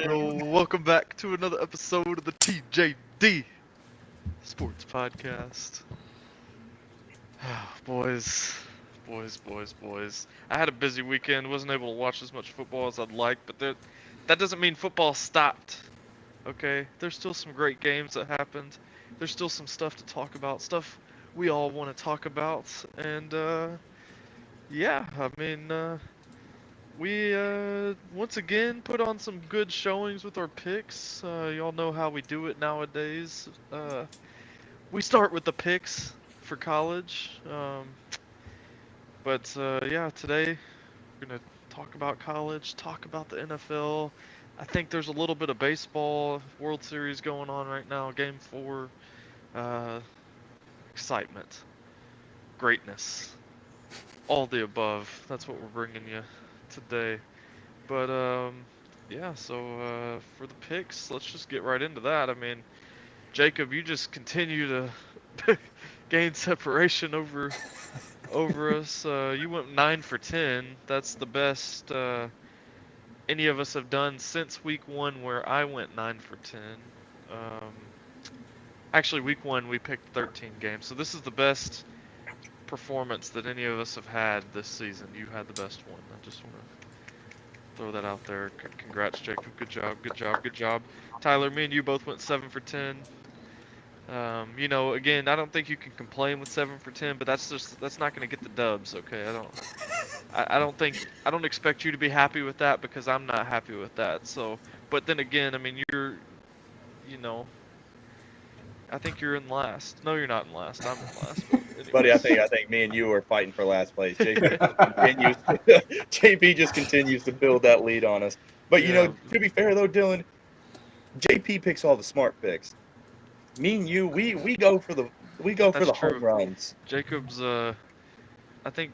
Welcome back to another episode of the TJD Sports Podcast. boys, boys. I had a busy weekend, wasn't able to watch as much football as I'd like, but that doesn't mean football stopped, okay? There's still some great games that happened. There's still some stuff to talk about, stuff we all want to talk about, and, we once again put on some good showings with our picks. Y'all know how we do it nowadays. We start with the picks for college. Yeah, today we're gonna talk about college, talk about the NFL. I think there's a little bit of baseball, World Series going on right now. Game 4. Uh, Excitement, greatness, all the above. That's what we're bringing you today. But yeah. So for the picks, let's just get right into that. I mean, Jacob, you just continue to gain separation over us. You went 9 for 10. That's the best any of us have done since week 1, where I went 9 for 10. Um, Actually, week 1 we picked 13 games, so this is the best performance that any of us have had this season. You had the best one. I just want to throw that out there. Congrats, Jacob. Good job. Tyler, me and you both went 7 for 10. Again, I don't think you can complain with 7 for 10, but that's not going to get the dubs, okay? I don't expect you to be happy with that, because I'm not happy with that. So, but then again, I mean, you know, I think you're in last. No, you're not in last. I'm in last. But Buddy, I anyways. think me and you are fighting for last place. JP just continues to build that lead on us. But Yeah, to be fair though, Dylan, JP picks all the smart picks. Me and you, we go for the that's home true. runs. Jacob's I think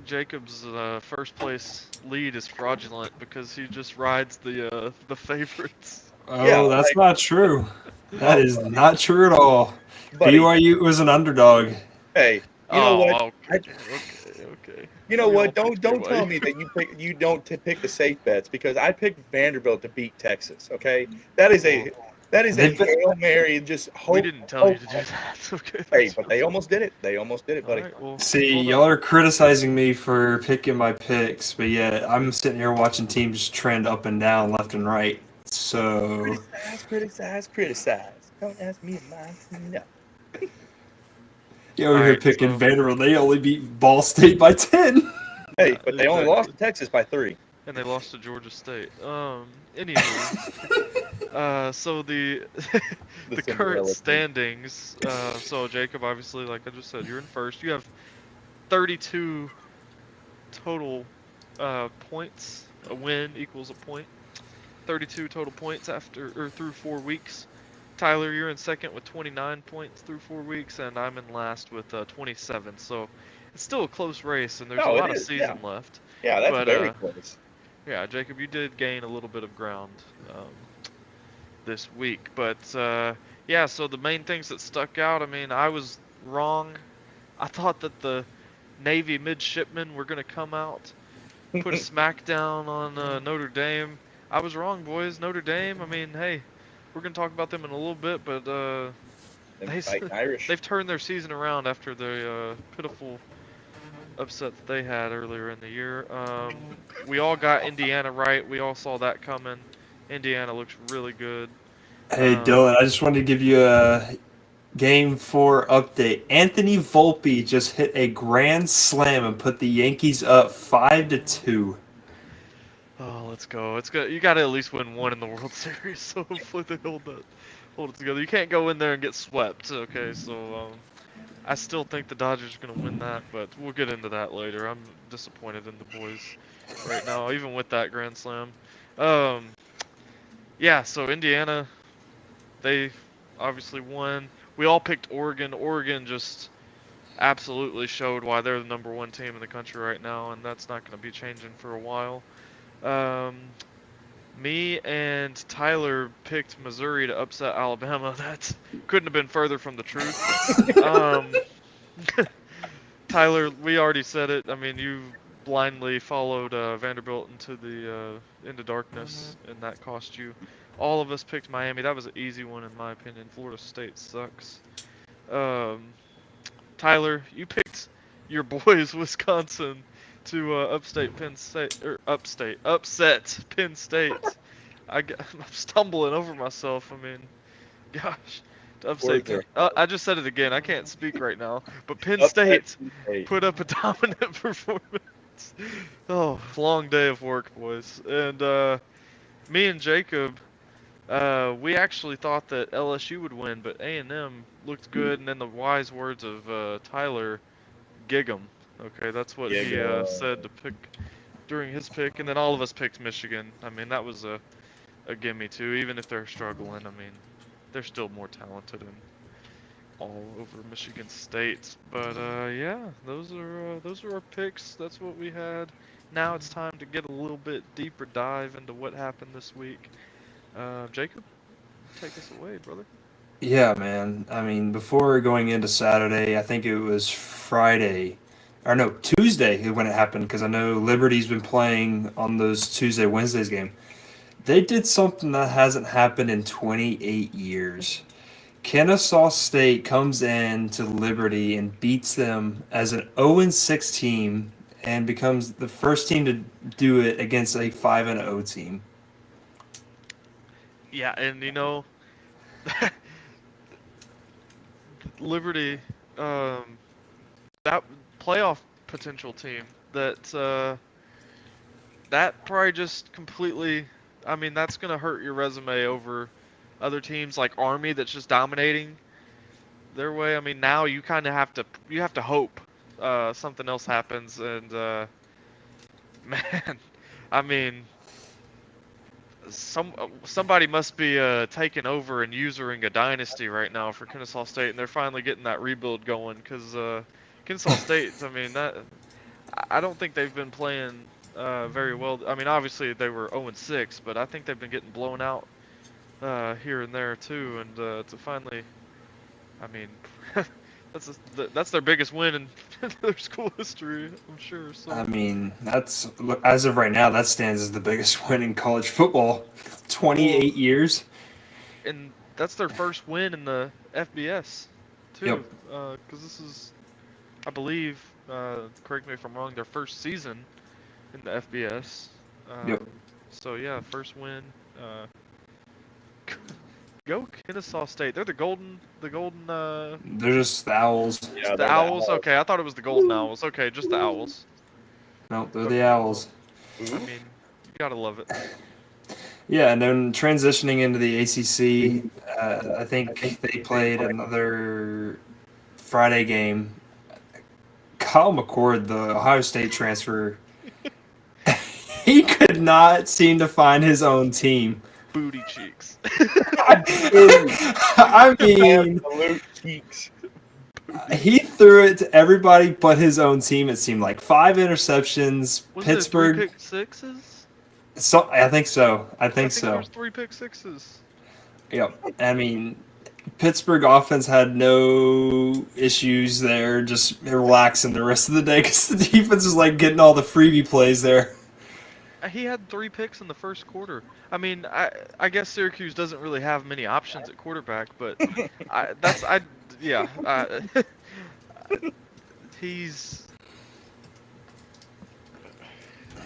Jacob's first place lead is fraudulent, because he just rides the favorites. Yeah, Oh, that's not true. That is buddy, not true at all. buddy. BYU was an underdog. Hey, you know what? Oh, I, okay. you know We all what? Don't picked tell BYU. me that you don't pick the safe bets, because I picked Vanderbilt to beat Texas. Okay, that is a They've been- Hail Mary. Just hope. We didn't tell you to do that. Okay. Hey, but they almost did it. They almost did it, All buddy. right. Well, See, hold y'all on. are criticizing me for picking my picks, but yet I'm sitting here watching teams trend up and down, left and right. So Criticize. Don't ask me mine. No. you over here Alright, picking so- Vanderbilt. They only beat Ball State by 10. Hey, but they only Exactly. lost to Texas by 3. And they lost to Georgia State. Anywho, so the the Cinderella current team. standings. So Jacob, obviously, like I just said, you're in first. You have 32 total points. A win equals a point. 32 total points through 4 weeks. Tyler, you're in second with 29 points through 4 weeks, and I'm in last with 27. So it's still a close race, and there's a No, it lot of is, season left. Yeah, that's But, very close. Yeah, Jacob, you did gain a little bit of ground this week. But yeah, so the main things that stuck out, I mean, I was wrong. I thought that the Navy midshipmen were going to come out, put a smackdown on Notre Dame. I was wrong, boys. Notre Dame, I mean, hey, we're going to talk about them in a little bit, but Them fighting Irish. they've turned their season around after the pitiful upset that they had earlier in the year. We all got Indiana right. We all saw that coming. Indiana looks really good. Hey, Dylan, I just wanted to give you a Game 4 update. Anthony Volpe just hit a grand slam and put the Yankees up 5-2. Oh, let's go. It's good. You got to at least win one in the World Series, so hopefully they hold it together. You can't go in there and get swept. Okay, so I still think the Dodgers are going to win that, but we'll get into that later. I'm disappointed in the boys right now, even with that grand slam. Yeah, so Indiana, they obviously won. We all picked Oregon. Oregon just absolutely showed why they're the #1 team in the country right now, and that's not going to be changing for a while. Me and Tyler picked Missouri to upset Alabama. That couldn't have been further from the truth. Tyler, we already said it. I mean, you blindly followed Vanderbilt into darkness, and that cost you. All of us picked Miami. That was an easy one in my opinion. Florida State sucks. Um, Tyler, you picked your boys Wisconsin to upstate Penn State or upset Penn State. I'm stumbling over myself. I mean, gosh, to upstate Penn. Forza. I just said it again. I can't speak right now. But Penn Upset State Penn State. put up a dominant performance. Oh, long day of work, boys. And me and Jacob, we actually thought that LSU would win, but A&M looked good. And in the wise words of Tyler, gig 'em. Okay, that's what he said to pick during his pick. And then all of us picked Michigan. I mean, that was a gimme too. Even if they're struggling, I mean, they're still more talented and all over Michigan State. But yeah, those are our picks. That's what we had. Now it's time to get a little bit deeper dive into what happened this week. Jacob, take us away, brother. Yeah, man. I mean, before going into Saturday, I think it was Friday, or no, Tuesday when it happened, because I know Liberty's been playing on those Tuesday, Wednesdays game. They did something that hasn't happened in 28 years. Kennesaw State comes in to Liberty and beats them as an 0-6 team and becomes the first team to do it against a 5-0 team. Yeah, and you know, Liberty, that playoff potential team that probably just completely. I mean, that's gonna hurt your resume over other teams like Army that's just dominating their way. I mean, now you kind of have to hope something else happens, and man, I mean, somebody must be taking over and usuring a dynasty right now for Kennesaw State, and they're finally getting that rebuild going because Kennesaw State. I mean, I don't think they've been playing very well. I mean, obviously they were 0-6, but I think they've been getting blown out here and there too, and to finally, I mean, that's their biggest win in their school history, I'm sure. So. I mean, as of right now, that stands as the biggest win in college football. 28 years. And that's their first win in the FBS, too. Yep. Because this is, I believe, correct me if I'm wrong, their first season in the FBS. Yep. So yeah, first win. Go Kennesaw State. They're the golden. They're just the Owls. Yeah, The Owls. Okay, I thought it was the Golden Owls. Okay, just the Owls. No, they're the Owls. I mean, you gotta love it. Yeah, and then transitioning into the ACC, I think they played another Friday game. Kyle McCord, the Ohio State transfer, he could not seem to find his own team. Booty cheeks. I mean, absolute cheeks. he threw it to everybody but his own team. It seemed like 5 interceptions. Was Pittsburgh. there 3 pick sixes? So I think so. I think There so. was 3 pick sixes. Yep. I mean, Pittsburgh offense had no issues there, just relaxing the rest of the day because the defense is like getting all the freebie plays there. He had 3 picks in the first quarter. I mean, I guess Syracuse doesn't really have many options at quarterback, but he's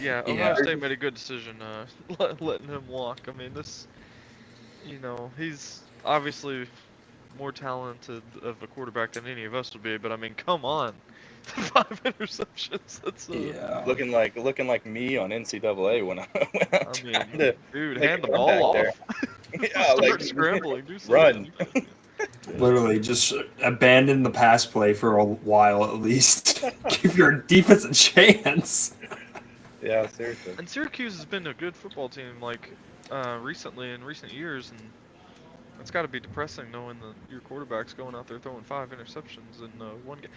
Ohio State made a good decision letting him walk. I mean, he's obviously more talented of a quarterback than any of us would be, but I mean, come on. 5 interceptions. That's looking like me on NCAA when I'm trying to dude, hand the ball off. Yeah, Start scrambling. Do something. Run. Literally, just abandon the pass play for a while at least. Give your defense a chance. Yeah, seriously. And Syracuse has been a good football team, like recently in recent years, and it's got to be depressing knowing that your quarterback's going out there throwing 5 interceptions in one game.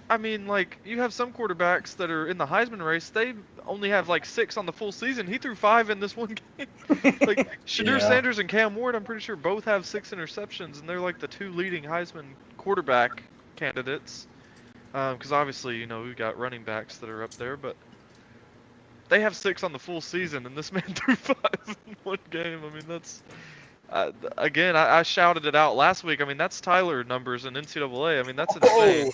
I mean, like, you have some quarterbacks that are in the Heisman race, they only have like 6 on the full season. He threw 5 in this one game. Like, Shadur Sanders and Cam Ward, I'm pretty sure both have 6 interceptions, and they're like the 2 leading Heisman quarterback candidates. Because obviously, we've got running backs that are up there, but they have 6 on the full season, and this man threw 5 in one game. I mean, that's again, I shouted it out last week. I mean, that's Tyler numbers in NCAA. I mean, that's insane.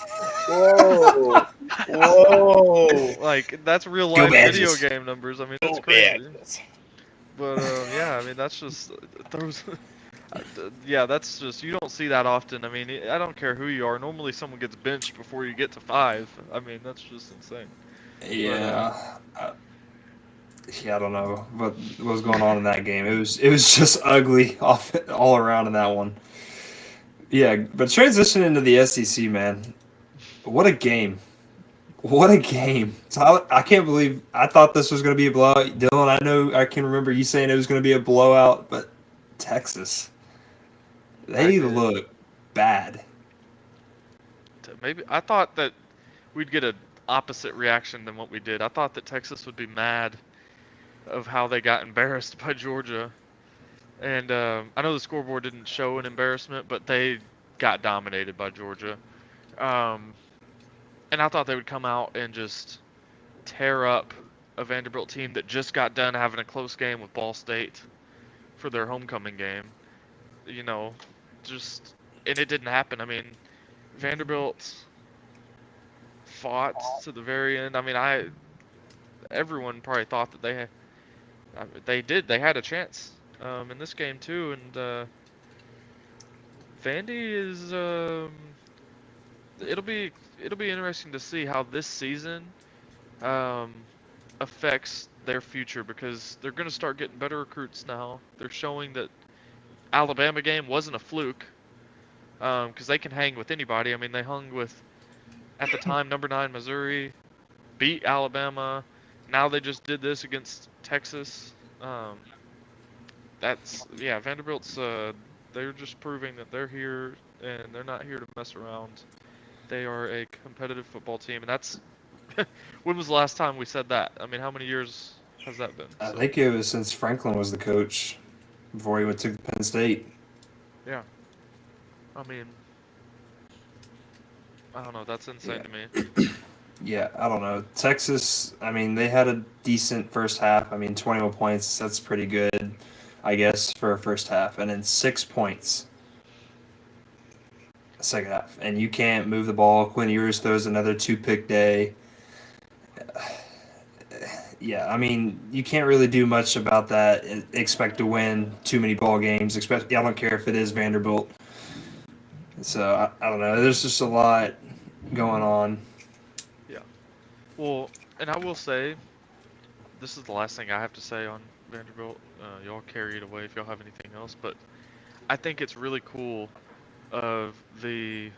Whoa, whoa, Like, that's real Go life video Badgers. game numbers. I mean, that's go crazy. Badgers. But yeah, I mean, that's just those. Yeah, that's just you don't see that often. I mean, I don't care who you are. Normally, someone gets benched before you get to 5. I mean, that's just insane. Yeah. Yeah, I don't know what was going on in that game. It was just ugly off all around in that one. Yeah, but transition into the SEC, man. What a game. What a game. Tyler, I can't believe I thought this was going to be a blowout. Dylan, I know I can remember you saying it was going to be a blowout, but Texas, I they did. look bad. Maybe I thought that we'd get a opposite reaction than what we did. I thought that Texas would be mad of how they got embarrassed by Georgia. And I know the scoreboard didn't show an embarrassment, but they got dominated by Georgia. Um, and I thought they would come out and just tear up a Vanderbilt team that just got done having a close game with Ball State for their homecoming game. You know, just and it didn't happen. I mean, Vanderbilt fought to the very end. I mean, everyone probably thought that they did. They had a chance in this game too, and Vandy is it'll be interesting to see how this season um, affects their future because they're going to start getting better recruits now. They're showing that Alabama game wasn't a fluke because they can hang with anybody. I mean, they hung with at the time number 9 Missouri, beat Alabama. Now they just did this against Texas. Vanderbilt's they're just proving that they're here and they're not here to mess around. They are a competitive football team, and that's when was the last time we said that? I mean, how many years has that been? I So, think it was since Franklin was the coach before he went to Penn State. yeah. I mean, I don't know. That's insane Yeah. to me. Yeah, I don't know. Texas, I mean, they had a decent first half. I mean, 21 points, that's pretty good, I guess, for a first half. And then 6 points second half. And you can't move the ball. Quinn Ewers throws another 2-pick day. Yeah, I mean, you can't really do much about that. Expect to win too many ball games. I don't care if it is Vanderbilt. So, I don't know. There's just a lot going on. Yeah. Well, and I will say, this is the last thing I have to say on Vanderbilt. Y'all carry it away if y'all have anything else, but I think it's really cool of the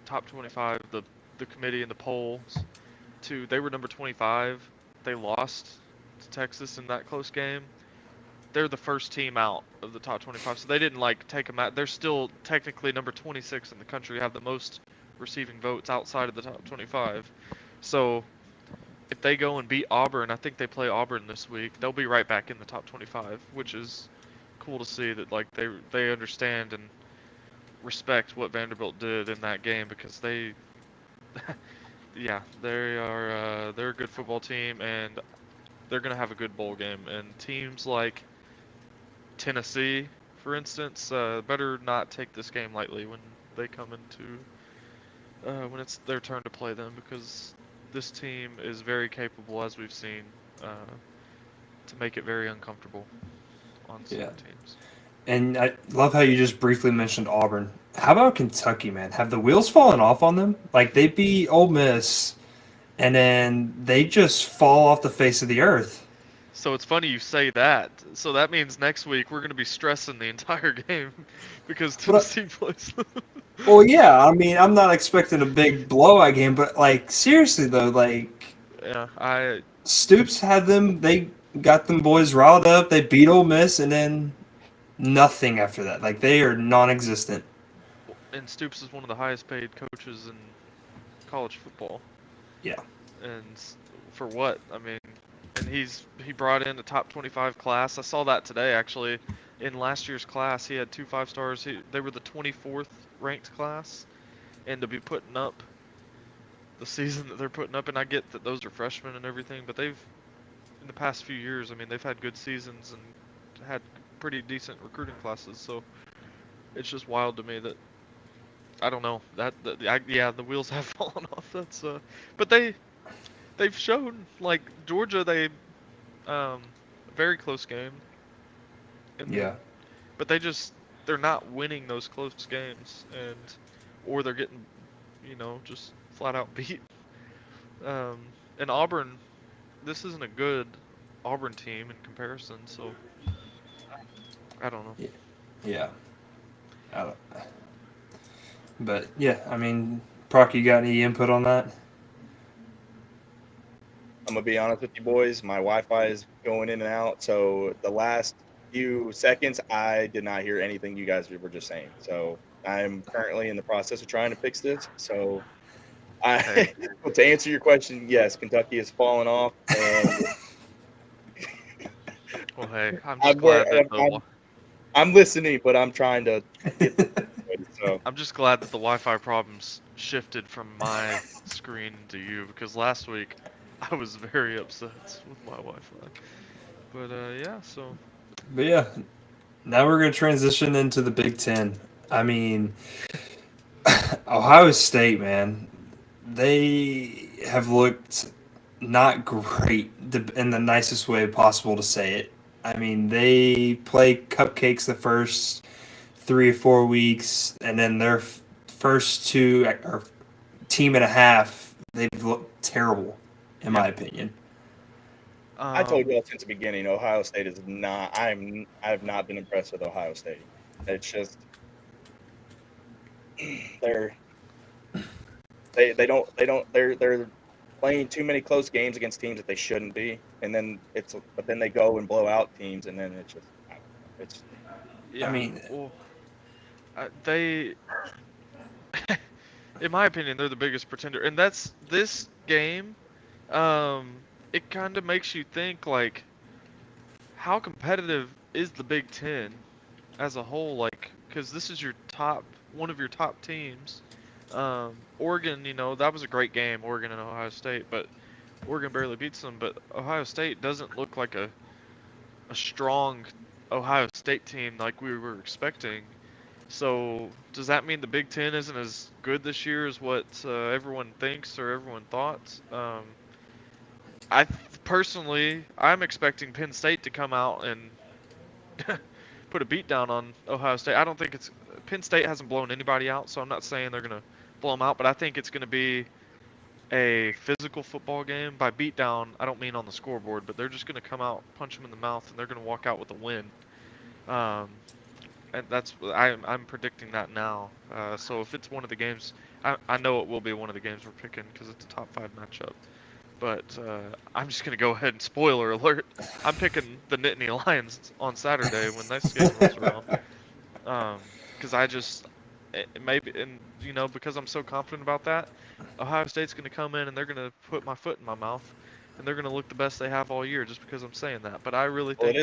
top 25, the committee and the polls. They were number 25. They lost to Texas in that close game. They're the first team out of the top 25, so they didn't take them out. They're still technically number 26 in the country, have the most receiving votes outside of the top 25. So if they go and beat Auburn, I think they play Auburn this week. They'll be right back in the top 25, which is cool to see that they understand and respect what Vanderbilt did in that game because they yeah, they're a good football team and they're going to have a good bowl game. And teams like Tennessee, for instance, better not take this game lightly when they come into when it's their turn to play them because this team is very capable, as we've seen, to make it very uncomfortable on some teams. And I love how you just briefly mentioned Auburn. How about Kentucky, man? Have the wheels fallen off on them? Like, they beat Ole Miss, and then they just fall off the face of the earth. So it's funny you say that. So that means next week we're going to be stressing the entire game because Tennessee plays them. Well, yeah, I mean, I'm not expecting a big blowout game, but, seriously, though, Yeah, Stoops had them, they got them boys riled up, they beat Ole Miss, and then nothing after that. They are non-existent. And Stoops is one of the highest paid coaches in college football. Yeah. And for what? I mean, and he brought in a top 25 class. I saw that today actually. In last year's class, he had 2 5-stars. They were the 24th ranked class, and to be putting up the season that they're putting up, and I get that those are freshmen and everything, but they've in the past few years, I mean, they've had good seasons and had pretty decent recruiting classes. So it's just wild to me that I don't know yeah, the wheels have fallen off. That's but they've shown like Georgia, they very close game, and then Yeah. but they're not winning those close games, and or they're getting just flat out beat. And Auburn, this isn't a good Auburn team in comparison, so I don't know. Yeah. I don't, but yeah, I mean, Proc, you got any input on that? I'm gonna be honest with you boys. My Wi-Fi is going in and out, so the last few seconds I did not hear anything you guys were just saying. So I'm currently in the process of trying to fix this. So Hey. to answer your question, yes, Kentucky has fallen off, and Well, hey, I'm just I'm where glad that the I'm listening, but I'm trying to get this ready. So I'm just glad that the Wi-Fi problems shifted from my screen to you, because last week I was very upset with my Wi-Fi. But yeah, so But yeah, now we're going to transition into the Big Ten. I mean, Ohio State, man, they have looked not great in the nicest way possible to say it. I mean, they play cupcakes the first 3 or 4 weeks, and then their first two or team and a half, they've looked terrible, in yeah. my opinion. I told Um, you all since the beginning, Ohio State is not. I have not been impressed with Ohio State. It's just they're they're playing too many close games against teams that they shouldn't be, and then but then they go and blow out teams, and then it's just I don't know, it's I yeah. mean, Well, they, in my opinion, they're the biggest pretender, and that's this game. It kind of makes you think like, how competitive is the Big Ten as a whole? Like, because this is one of your top teams. Oregon, that was a great game, Oregon and Ohio State, but Oregon barely beats them. But Ohio State doesn't look like a strong Ohio State team like we were expecting. So does that mean the Big Ten isn't as good this year as what everyone thinks or everyone thought? I personally, I'm expecting Penn State to come out and put a beat down on Ohio State. I don't think Penn State hasn't blown anybody out, so I'm not saying they're gonna blow them out, but I think it's gonna be a physical football game. By beat down, I don't mean on the scoreboard, but they're just gonna come out, punch them in the mouth, and they're gonna walk out with a win. Um, and I'm predicting that now. So if it's one of the games, I know it will be one of the games we're picking because it's a top 5 matchup. But I'm just gonna go ahead and spoiler alert. I'm picking the Nittany Lions on Saturday when this game rolls around. Because maybe, and because I'm so confident about that, Ohio State's gonna come in and they're gonna put my foot in my mouth, and they're gonna look the best they have all year just because I'm saying that. But I really well, think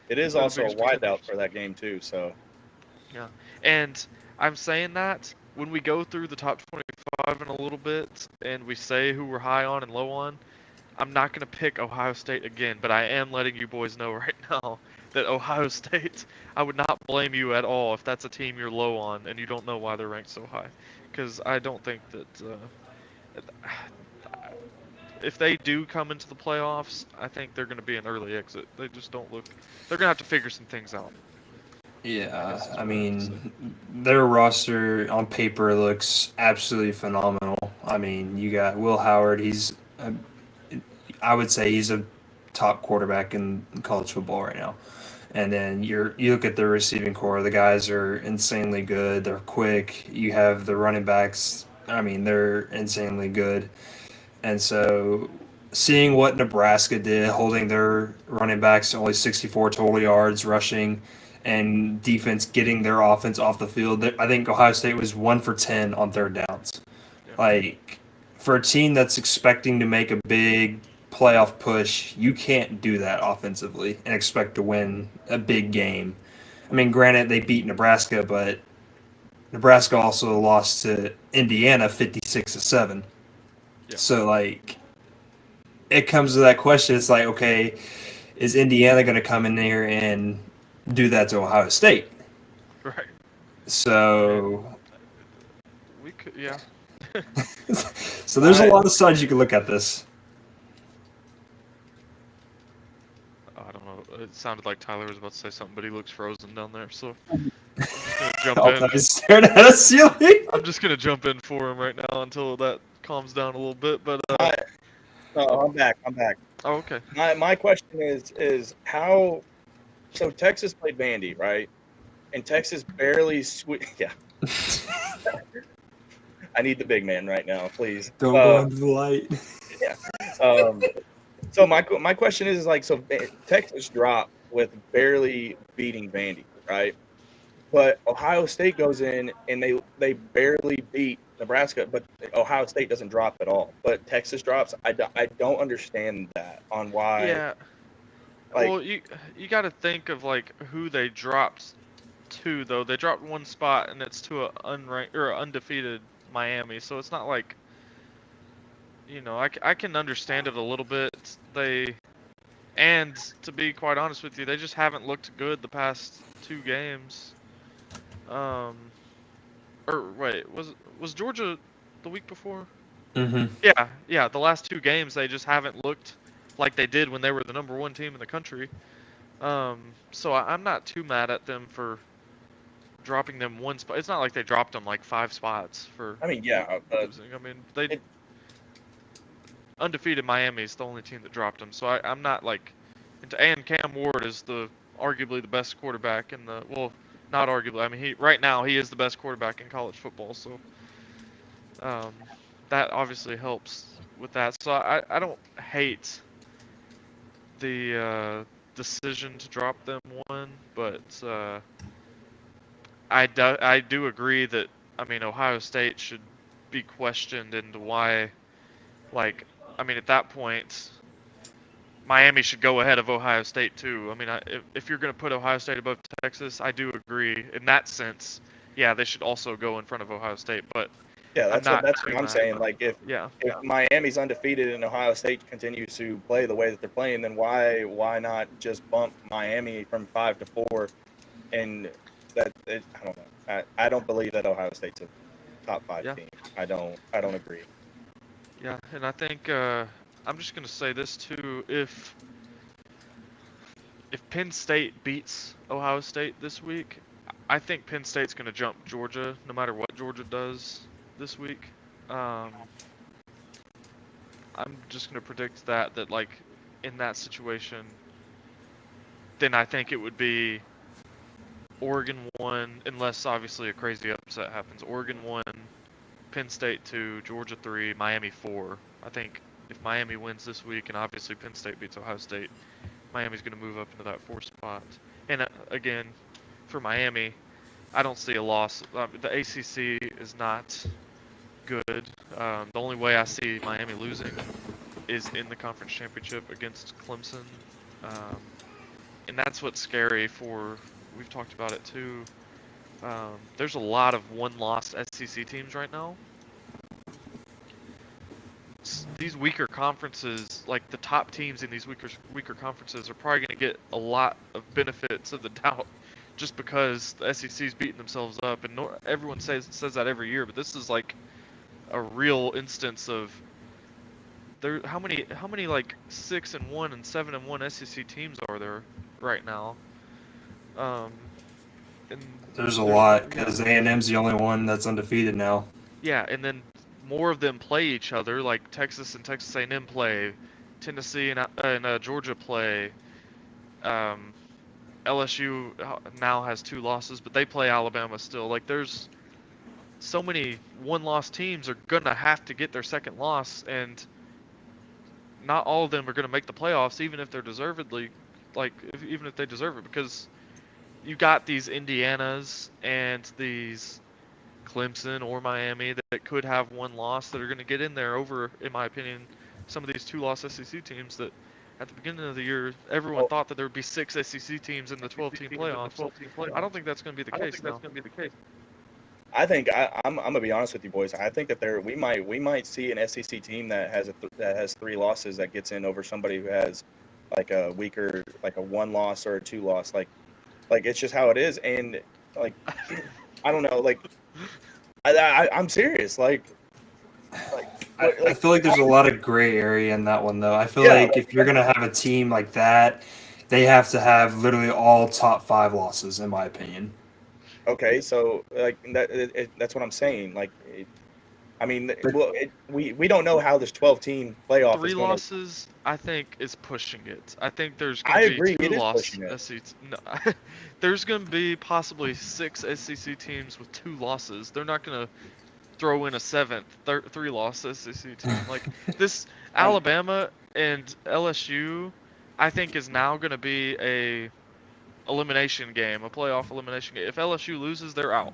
it is they're the also a biggest wideout pretenders. for that game too. So Yeah, and I'm saying that when we go through the top 25 in a little bit and we say who we're high on and low on, I'm not going to pick Ohio State again, but I am letting you boys know right now that Ohio State, I would not blame you at all if that's a team you're low on and you don't know why they're ranked so high. Because I don't think that if they do come into the playoffs, I think they're going to be an early exit. They just don't look. They're going to have to figure some things out. I yeah, guess is I what I have to say. mean, their roster on paper looks absolutely phenomenal. I mean, you got Will Howard. I would say he's a top quarterback in college football right now. And then you look at the receiving core. The guys are insanely good. They're quick. You have the running backs. I mean, they're insanely good. And so, seeing what Nebraska did, holding their running backs to only 64 total yards rushing, and defense getting their offense off the field, I think Ohio State was 1 for 10 on third downs. Yeah. Like, for a team that's expecting to make a big playoff push, you can't do that offensively and expect to win a big game. I mean, granted, they beat Nebraska, but Nebraska also lost to Indiana 56-7. Yeah. So like, it comes to that question. It's like, okay, is Indiana going to come in here and do that to Ohio State? Right. So, We could, yeah. so there's a I- lot of sides you can look at this. I don't know. It sounded like Tyler was about to say something, but he looks frozen down there. So I'm just gonna jump Oh, in. he's staring at a ceiling. I'm just gonna jump in for him right now until that calms down a little bit. But my, no, I'm back. I'm back. oh, okay. My question is how. So Texas played Vandy, right? And Texas barely Yeah, I need the big man right now, please. Don't go into the light. Yeah. So my question is like, so Texas dropped with barely beating Vandy, right? But Ohio State goes in and they barely beat Nebraska, but Ohio State doesn't drop at all. But Texas drops. I don't understand that on why. Yeah. Like, Well, you got to think of like who they dropped to though. They dropped one spot and it's to a unranked or a undefeated Miami. So it's not like, you know, I can understand it a little bit. And to be quite honest with you, they just haven't looked good the past 2 games. Or wait, was Georgia the week before? Mm-hmm. Yeah. The last 2 games they just haven't looked like they did when they were the #1 team in the country. So I'm not too mad at them for dropping them one spot. It's not like they dropped them like 5 spots for I mean, yeah, but losing. I mean, they it- undefeated Miami is the only team that dropped them. So I'm not like, and Cam Ward is arguably the best quarterback in the, well, not arguably. I mean, right now he is the best quarterback in college football. So that obviously helps with that. So I don't hate the decision to drop them one, but I do agree that, I mean, Ohio State should be questioned into why, like, I mean, at that point, Miami should go ahead of Ohio State too. I mean, if you're going to put Ohio State above Texas, I do agree in that sense. Yeah, they should also go in front of Ohio State, but yeah, I'm not that's too what I'm mad saying. about Like, it. Yeah. if Miami's undefeated and Ohio State continues to play the way that they're playing, then why not just bump Miami from 5 to 4? And I don't know. I don't believe that Ohio State's a top 5 Yeah. team. I don't agree. Yeah, and I think I'm just gonna say this too. If Penn State beats Ohio State this week, I think Penn State's gonna jump Georgia no matter what Georgia does this week. I'm just gonna predict that like in that situation, then I think it would be Oregon 1, unless obviously a crazy upset happens. Oregon 1, Penn State 2, Georgia 3, Miami 4. I think if Miami wins this week and obviously Penn State beats Ohio State, Miami's going to move up into that 4th spot. And again, for Miami, I don't see a loss. The ACC is not good. The only way I see Miami losing is in the conference championship against Clemson. And that's what's scary for, we've talked about it too. There's a lot of one-loss SEC teams right now. These weaker conferences, like the top teams in these weaker conferences, are probably going to get a lot of benefits of the doubt, just because the SEC's beating themselves up, and everyone says that every year. But this is like a real instance of how many like 6-1 and 7-1 SEC teams are there right now? And There's a lot because A&M's the only one that's undefeated now. Yeah, and then more of them play each other. Like Texas and Texas A&M play, Tennessee and Georgia play. LSU now has 2 losses, but they play Alabama still. Like there's so many one-loss teams are gonna have to get their second loss, and not all of them are gonna make the playoffs, even if they're deservedly, even if they deserve it, because you got these Indianas and these Clemson or Miami that could have one loss that are going to get in there over, in my opinion, some of these 2-loss SEC teams that at the beginning of the year, everyone thought that there would be 6 SEC teams in the 12-team playoffs. I don't think that's going to be the case now. I think I'm gonna be honest with you, boys. I think that we might see an SEC team that has 3 losses that gets in over somebody who has like a weaker, like a 1 loss or a 2 loss. Like it's just how it is. And like I don't know. Like I'm serious. I feel like there's a lot of gray area in that one, though. I feel Yeah, like if you're gonna have a team like that, they have to have literally all top 5 losses, in my opinion. okay. So like that's what I'm saying. I mean, But well, we don't know how this 12-team playoff is Three gonna. losses, I think, is pushing it. I think there's going I to be agree. two It is loss pushing it. SEC. No, there's going to be possibly 6 SEC teams with 2 losses. They're not going to throw in a seventh, 3-loss SEC team. Like this I'm Alabama and LSU, I think is now going to be a elimination game, a playoff elimination game. If LSU loses, they're out.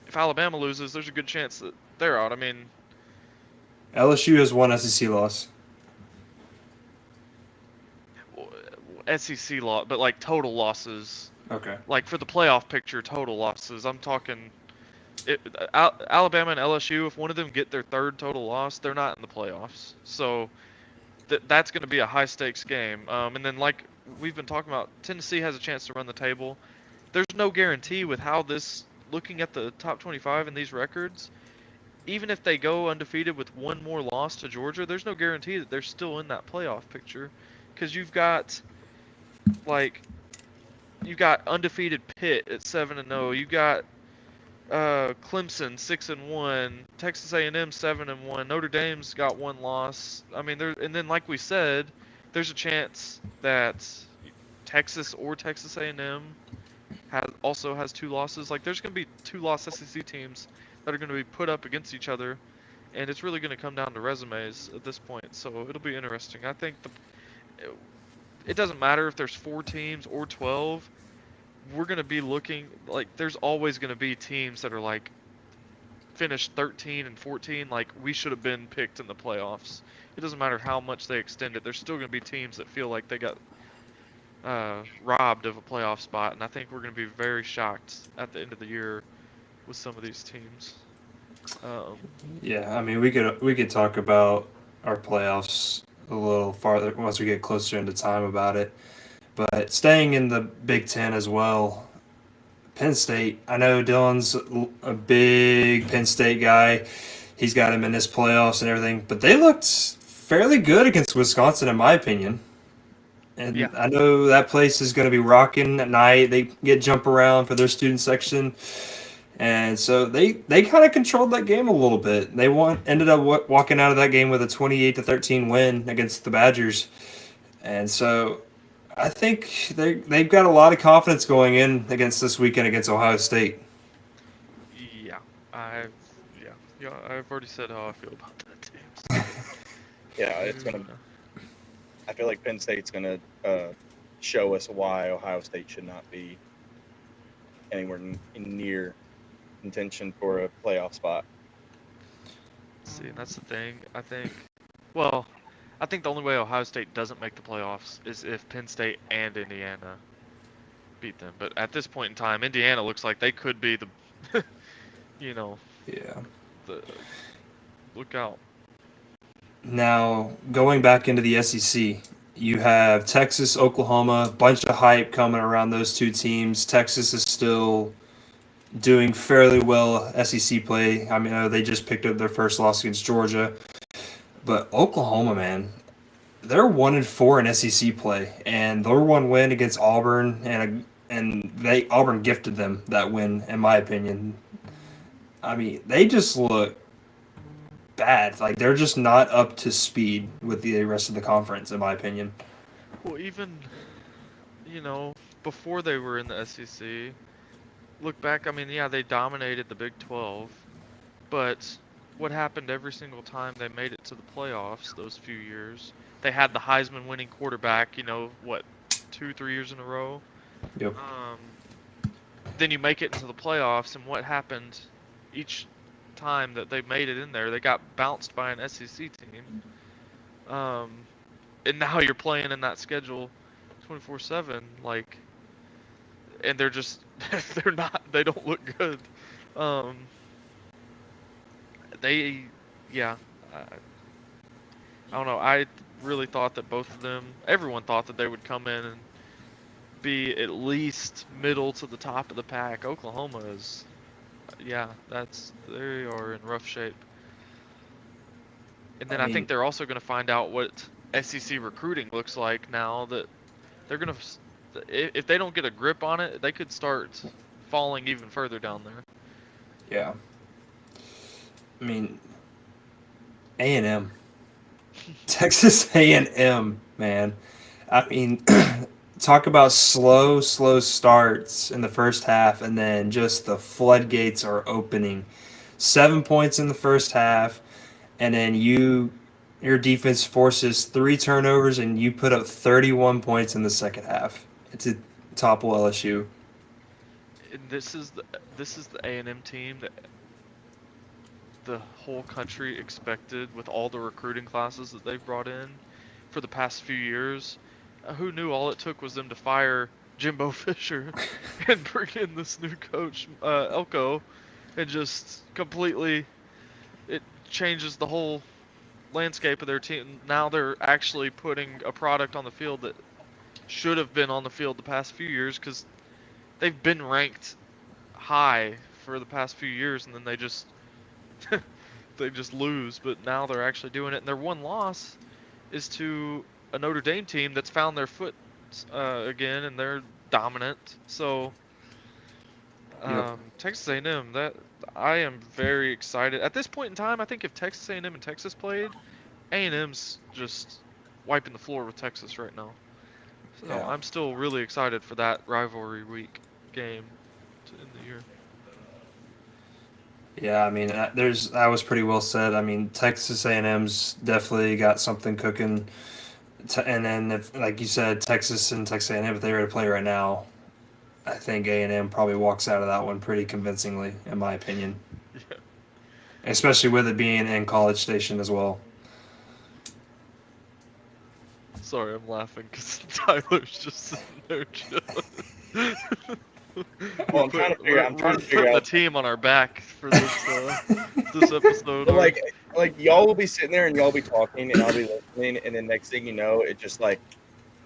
If Alabama loses, there's a good chance that they're out. I mean, LSU has 1 SEC loss. SEC loss, but like total losses. Okay. Like for the playoff picture, total losses. I'm talking Alabama and LSU. If one of them get their third total loss, they're not in the playoffs. So that's going to be a high stakes game. And then like we've been talking about, Tennessee has a chance to run the table. There's no guarantee with how this. Looking at the top 25 and these records, even if they go undefeated with one more loss to Georgia, there's no guarantee that they're still in that playoff picture, because like you got undefeated Pitt at 7-0. You got Clemson 6-1, Texas A&M 7-1. Notre Dame's got 1 loss. I mean, and then like we said, there's a chance that Texas or Texas A&M also has 2 losses. Like there's going to be 2-loss SEC teams that are going to be put up against each other, and it's really going to come down to resumes at this point. So it'll be interesting. I think it doesn't matter if there's 4 teams or 12. We're going to be looking, like, there's always going to be teams that are like finished 13 and 14, like we should have been picked in the playoffs. It doesn't matter how much they extend it. There's still going to be teams that feel like they got robbed of a playoff spot, and I think we're going to be very shocked at the end of the year with some of these teams. Yeah, I mean, we could talk about our playoffs a little farther once we get closer into time about it. But staying in the Big Ten as well, Penn State. I know Dylan's a big Penn State guy. He's got him in his playoffs and everything, but they looked fairly good against Wisconsin, in my opinion. And Yeah. I know that place is going to be rocking at night. They get jump around for their student section. And so they kind of controlled that game a little bit. They ended up walking out of that game with a 28-13 win against the Badgers. And so I think they've got a lot of confidence going in against this weekend against Ohio State. Yeah, I've already said how I feel about that team. So. Yeah, it's gonna. I feel like Penn State's gonna show us why Ohio State should not be anywhere near contention for a playoff spot. See, and that's the thing. I think the only way Ohio State doesn't make the playoffs is if Penn State and Indiana beat them. But at this point in time, Indiana looks like they could be the, Yeah. Look out. Now, going back into the SEC, you have Texas, Oklahoma, bunch of hype coming around those two teams. Texas is still doing fairly well SEC play. I mean, they just picked up their first loss against Georgia. But Oklahoma, man, they're 1-4 in SEC play, and their one win against Auburn, and Auburn gifted them that win, in my opinion. I mean, they just look bad. Like they're just not up to speed with the rest of the conference, in my opinion. Well, even before they were in the SEC, look back. I mean, yeah, they dominated the Big 12, but what happened every single time they made it to the playoffs those few years? They had the Heisman winning quarterback, 2-3 years in a row. Yep. Then you make it into the playoffs, and what happened each time that they made it in there? They got bounced by an SEC team. And now you're playing in that schedule 24/7. Like, and they're just they're not. They don't look good. Um, they, yeah. I don't know. I really thought that both of them, everyone thought that they would come in and be at least middle to the top of the pack. Oklahoma is, yeah, they are in rough shape. And then I think they're also going to find out what SEC recruiting looks like now that they're going to, if they don't get a grip on it, they could start falling even further down there. Yeah. I mean, A&M. Texas A&M, man. I mean, talk about slow starts in the first half, and then just the floodgates are opening. 7 points in the first half, and then your defense forces 3 turnovers, and you put up 31 points in the second half. It's a topple LSU. And this is the A&M team that the whole country expected with all the recruiting classes that they've brought in for the past few years. Who knew all it took was them to fire Jimbo Fisher and bring in this new coach, Elko, and just completely, it changes the whole landscape of their team. Now they're actually putting a product on the field that should have been on the field the past few years, because they've been ranked high for the past few years, and then they just they just lose. But now they're actually doing it, and their one loss is to a Notre Dame team that's found their foot again, and they're dominant. So Texas A&M, that I am very excited at this point in time. I think if Texas A&M and Texas played, A&M's just wiping the floor with Texas right now. So Yeah. I'm still really excited for that rivalry week game in the year. Yeah, I mean, that was pretty well said. I mean, Texas A&M's definitely got something cooking, and then if, like you said, Texas and Texas A&M, if they were to play right now, I think A&M probably walks out of that one pretty convincingly, in my opinion. Yeah. Especially with it being in College Station as well. Sorry, I'm laughing because Tyler's just sitting there chilling. Well, I'm trying to figure putting the out. team on our back for this episode. But like y'all will be sitting there and y'all be talking and I'll be listening, and then next thing you know, it's just like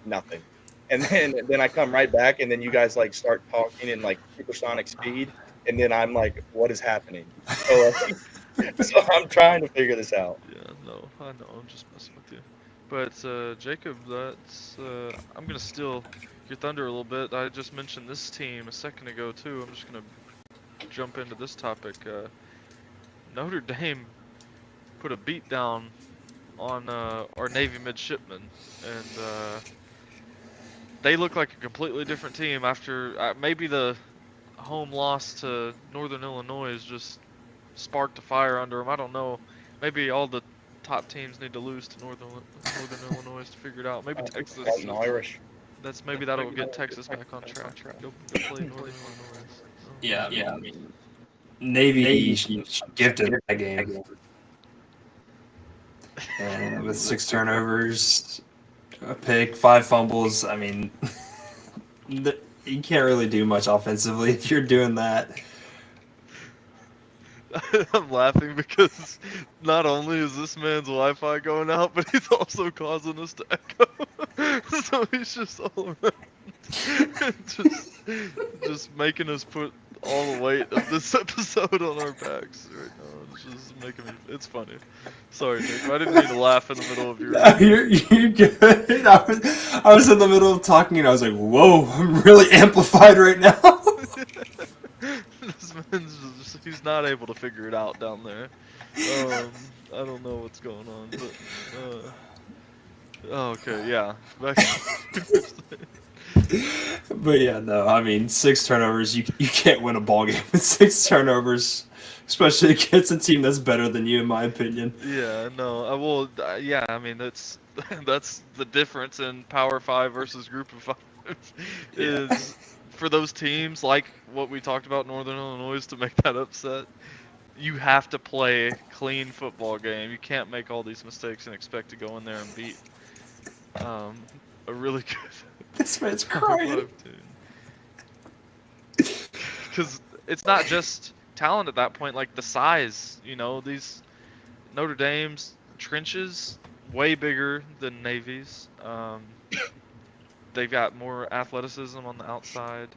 nothing. And then I come right back, and then you guys like start talking in like supersonic speed, and then I'm like, what is happening? So, so I'm trying to figure this out. Yeah, no, I know, I'm just messing with you. But Jacob, I'm gonna steal your thunder a little bit. I just mentioned this team a second ago too. I'm just gonna jump into this topic. Notre Dame put a beat down on our Navy midshipmen, and they look like a completely different team after maybe the home loss to Northern Illinois has just sparked a fire under them. I don't know. Maybe all the top teams need to lose to Northern Illinois to figure it out. Maybe Texas. Irish. Maybe that'll get Texas back on track. Go play Northern Illinois. Yeah, I mean, Navy gifted that game. And with 6 turnovers, a pick, 5 fumbles, I mean, you can't really do much offensively if you're doing that. I'm laughing because not only is this man's Wi-Fi going out, but he's also causing us to echo. So he's just all around, just making us put all the weight of this episode on our backs right now. It's just making me. It's funny. Sorry, Nick. I didn't mean to laugh in the middle of your. No, you're good. I was in the middle of talking, and I was like, "Whoa, I'm really amplified right now." This man's he's not able to figure it out down there. I don't know what's going on, but okay, yeah. But yeah, no, I mean, 6 turnovers, you can't win a ball game with 6 turnovers, especially against a team that's better than you, in my opinion. Yeah, no, yeah, I mean, that's the difference in Power 5 versus Group of 5 is for those teams like what we talked about Northern Illinois to make that upset. You have to play a clean football game. You can't make all these mistakes and expect to go in there and beat a really good This man's crying. team. because it's not just talent at that point, like the size. These Notre Dame's trenches way bigger than Navy's. They've got more athleticism on the outside.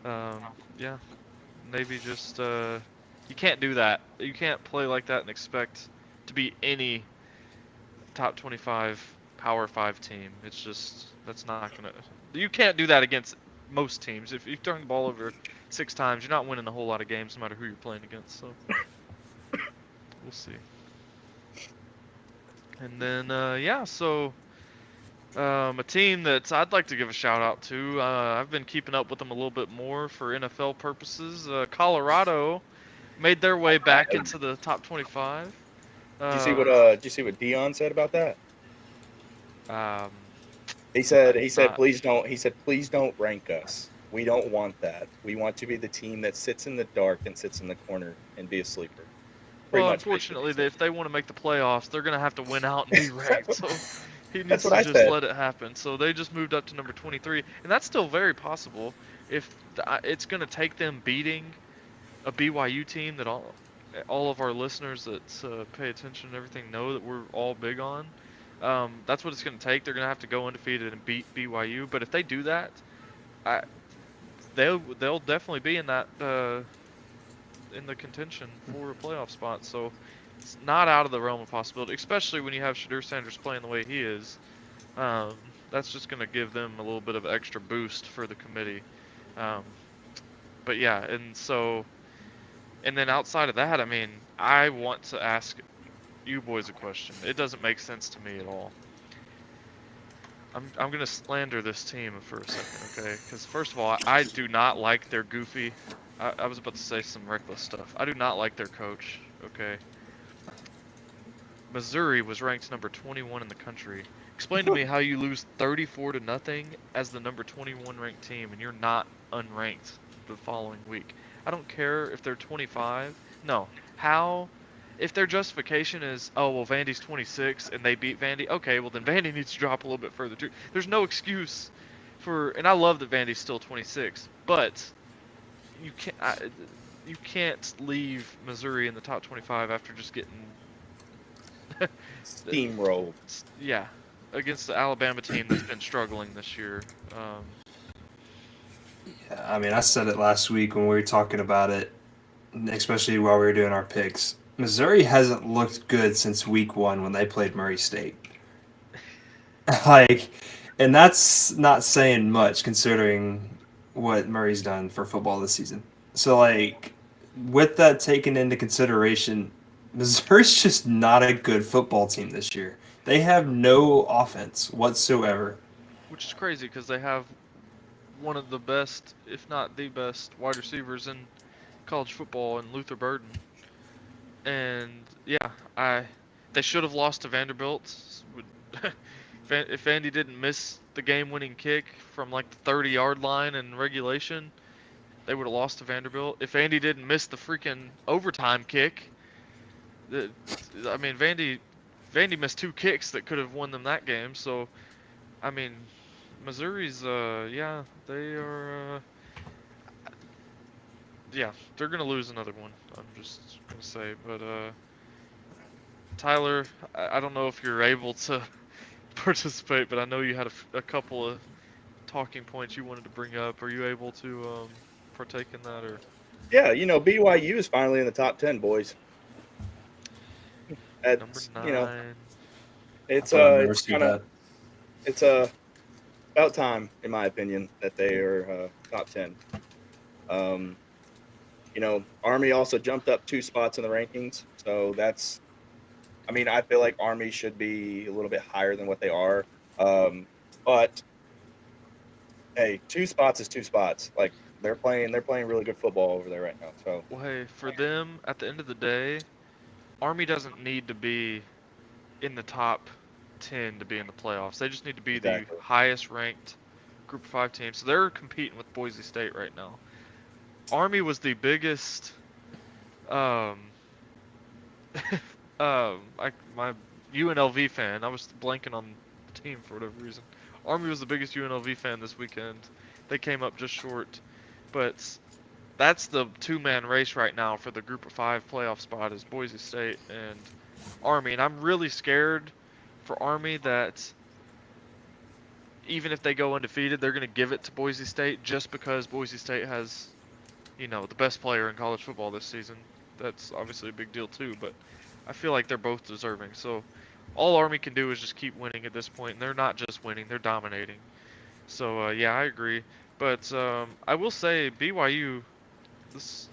Yeah, Navy just you can't do that. You can't play like that and expect to be any top 25 Power 5 team. It's just that's not gonna. You can't do that against most teams. If you turn the ball over 6 times, you're not winning a whole lot of games, no matter who you're playing against. So we'll see. And then yeah, so a team that I'd like to give a shout out to. I've been keeping up with them a little bit more for NFL purposes. Colorado made their way back into the top 25. Did you see what Dion said about that? Um, He said please don't. He said please don't rank us. We don't want that. We want to be the team that sits in the dark and sits in the corner and be a sleeper. Well, unfortunately, if they want to make the playoffs, they're going to have to win out and be ranked. So he needs to just let it happen. So they just moved up to number 23, and that's still very possible. If it's going to take them beating a BYU team that all of our listeners that pay attention and everything know that we're all big on. That's what it's going to take. They're going to have to go undefeated and beat BYU. But if they do that, they'll definitely be in that in the contention for a playoff spot. So it's not out of the realm of possibility, especially when you have Shadur Sanders playing the way he is. That's just going to give them a little bit of extra boost for the committee. But yeah, and then outside of that, I mean, I want to ask you boys a question. It doesn't make sense to me at all. I'm going to slander this team for a second, okay? Because first of all, I do not like their goofy. I was about to say some reckless stuff. I do not like their coach, okay? Missouri was ranked number 21 in the country. Explain to me how you lose 34-0 as the number 21 ranked team and you're not unranked the following week. I don't care if they're 25. No. How? If their justification is, oh, well, Vandy's 26 and they beat Vandy, okay, well, then Vandy needs to drop a little bit further too. There's no excuse for, and I love that Vandy's still 26, but you can't leave Missouri in the top 25 after just getting steamrolled. Yeah, against the Alabama team that's been struggling this year. Yeah, I mean, I said it last week when we were talking about it, especially while we were doing our picks. Missouri hasn't looked good since week 1 when they played Murray State. And that's not saying much considering what Murray's done for football this season. So, with that taken into consideration, Missouri's just not a good football team this year. They have no offense whatsoever. Which is crazy because they have one of the best, if not the best, wide receivers in college football in Luther Burden. And yeah, they should have lost to Vanderbilt. If Vandy didn't miss the game-winning kick from the 30-yard line in regulation, they would have lost to Vanderbilt. If Vandy didn't miss the freaking overtime kick, I mean, Vandy missed 2 kicks that could have won them that game. So, I mean, Missouri's, yeah, they are, yeah, they're going to lose another one, I'm just going to say. But, Tyler, I don't know if you're able to participate, but I know you had a couple of talking points you wanted to bring up. Are you able to partake in that? Or? Yeah, BYU is finally in the top 10, boys. Number 9. It's about time, in my opinion, that they are top 10. Army also jumped up 2 spots in the rankings, so that's. I mean, I feel like Army should be a little bit higher than what they are, but hey, 2 spots is 2 spots. They're playing really good football over there right now. So. Well, hey, for them, at the end of the day, Army doesn't need to be in the top 10 to be in the playoffs. They just need to be the highest ranked Group of 5 team. So they're competing with Boise State right now. Army was the biggest my UNLV fan. I was blanking on the team for whatever reason. Army was the biggest UNLV fan this weekend. They came up just short, but that's the two-man race right now for the Group of 5 playoff spot is Boise State and Army, and I'm really scared for Army that even if they go undefeated, they're going to give it to Boise State just because Boise State has, the best player in college football this season. That's obviously a big deal too, but I feel like they're both deserving. So all Army can do is just keep winning at this point, and they're not just winning, they're dominating. So yeah, I agree. But I will say BYU, this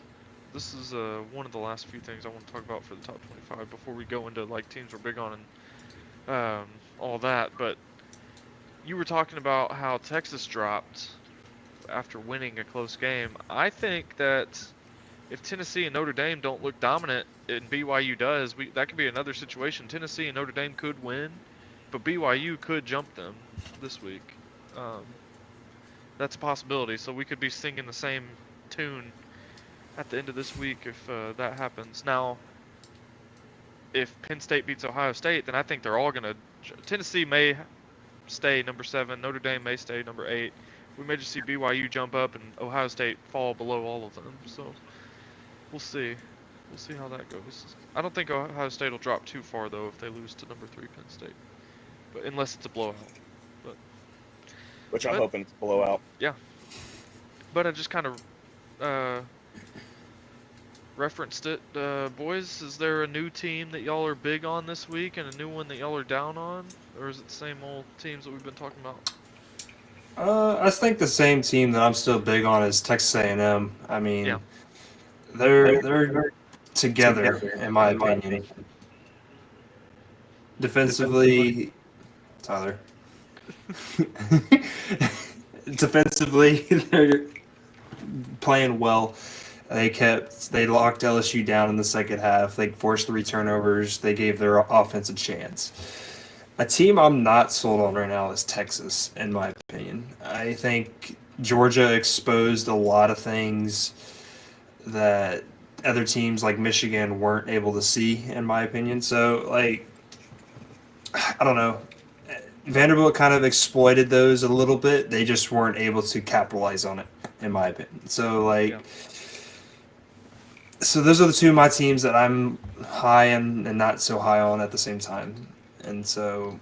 this is one of the last few things I want to talk about for the top 25 before we go into like teams we're big on and all that. But you were talking about how Texas dropped after winning a close game. I think that if Tennessee and Notre Dame don't look dominant and BYU does, that could be another situation. Tennessee and Notre Dame could win, but BYU could jump them this week. Um, that's a possibility. So we could be singing the same tune at the end of this week if that happens. Now, if Penn State beats Ohio State, then I think they're all going to. Tennessee may stay number 7. Notre Dame may stay number 8. We may just see BYU jump up and Ohio State fall below all of them. So we'll see. We'll see how that goes. I don't think Ohio State will drop too far though if they lose to number 3 Penn State, but unless it's a blowout. Which I'm hoping it's a blowout. Yeah. But I just kind of referenced it. Boys, is there a new team that y'all are big on this week and a new one that y'all are down on? Or is it the same old teams that we've been talking about? I think the same team that I'm still big on is Texas A&M. I mean, Yeah. they're together, in my opinion. Defensively, Tyler. Defensively, they're playing well. They locked LSU down in the second half. They forced 3 turnovers. They gave their offense a chance. A team I'm not sold on right now is Texas, in my opinion. I think Georgia exposed a lot of things that other teams like Michigan weren't able to see, in my opinion. So, I don't know. Vanderbilt kind of exploited those a little bit. They just weren't able to capitalize on it, in my opinion. So, So those are the two of my teams that I'm high and not so high on at the same time. And so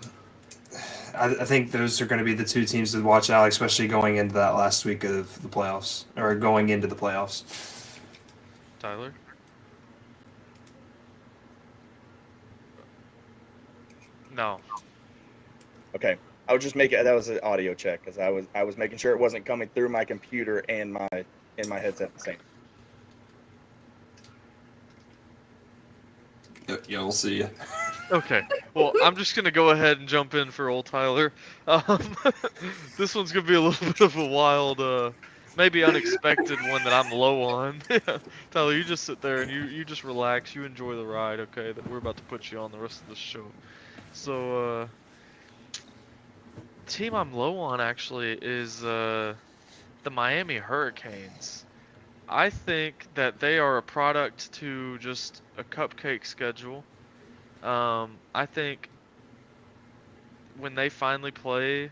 I think those are going to be the two teams to watch out, especially going into that last week of the playoffs, or going into the playoffs. Tyler? No. Okay. I was just making that was an audio check because I was making sure it wasn't coming through my computer and my headset at the same. Yeah, we'll see you. Okay. Well, I'm just gonna go ahead and jump in for old Tyler. This one's gonna be a little bit of a wild, maybe unexpected one that I'm low on. Tyler, you just sit there and you just relax. You enjoy the ride, okay? That we're about to put you on the rest of the show. So, team I'm low on actually is the Miami Hurricanes. I think that they are a product to just a cupcake schedule. I think when they finally play,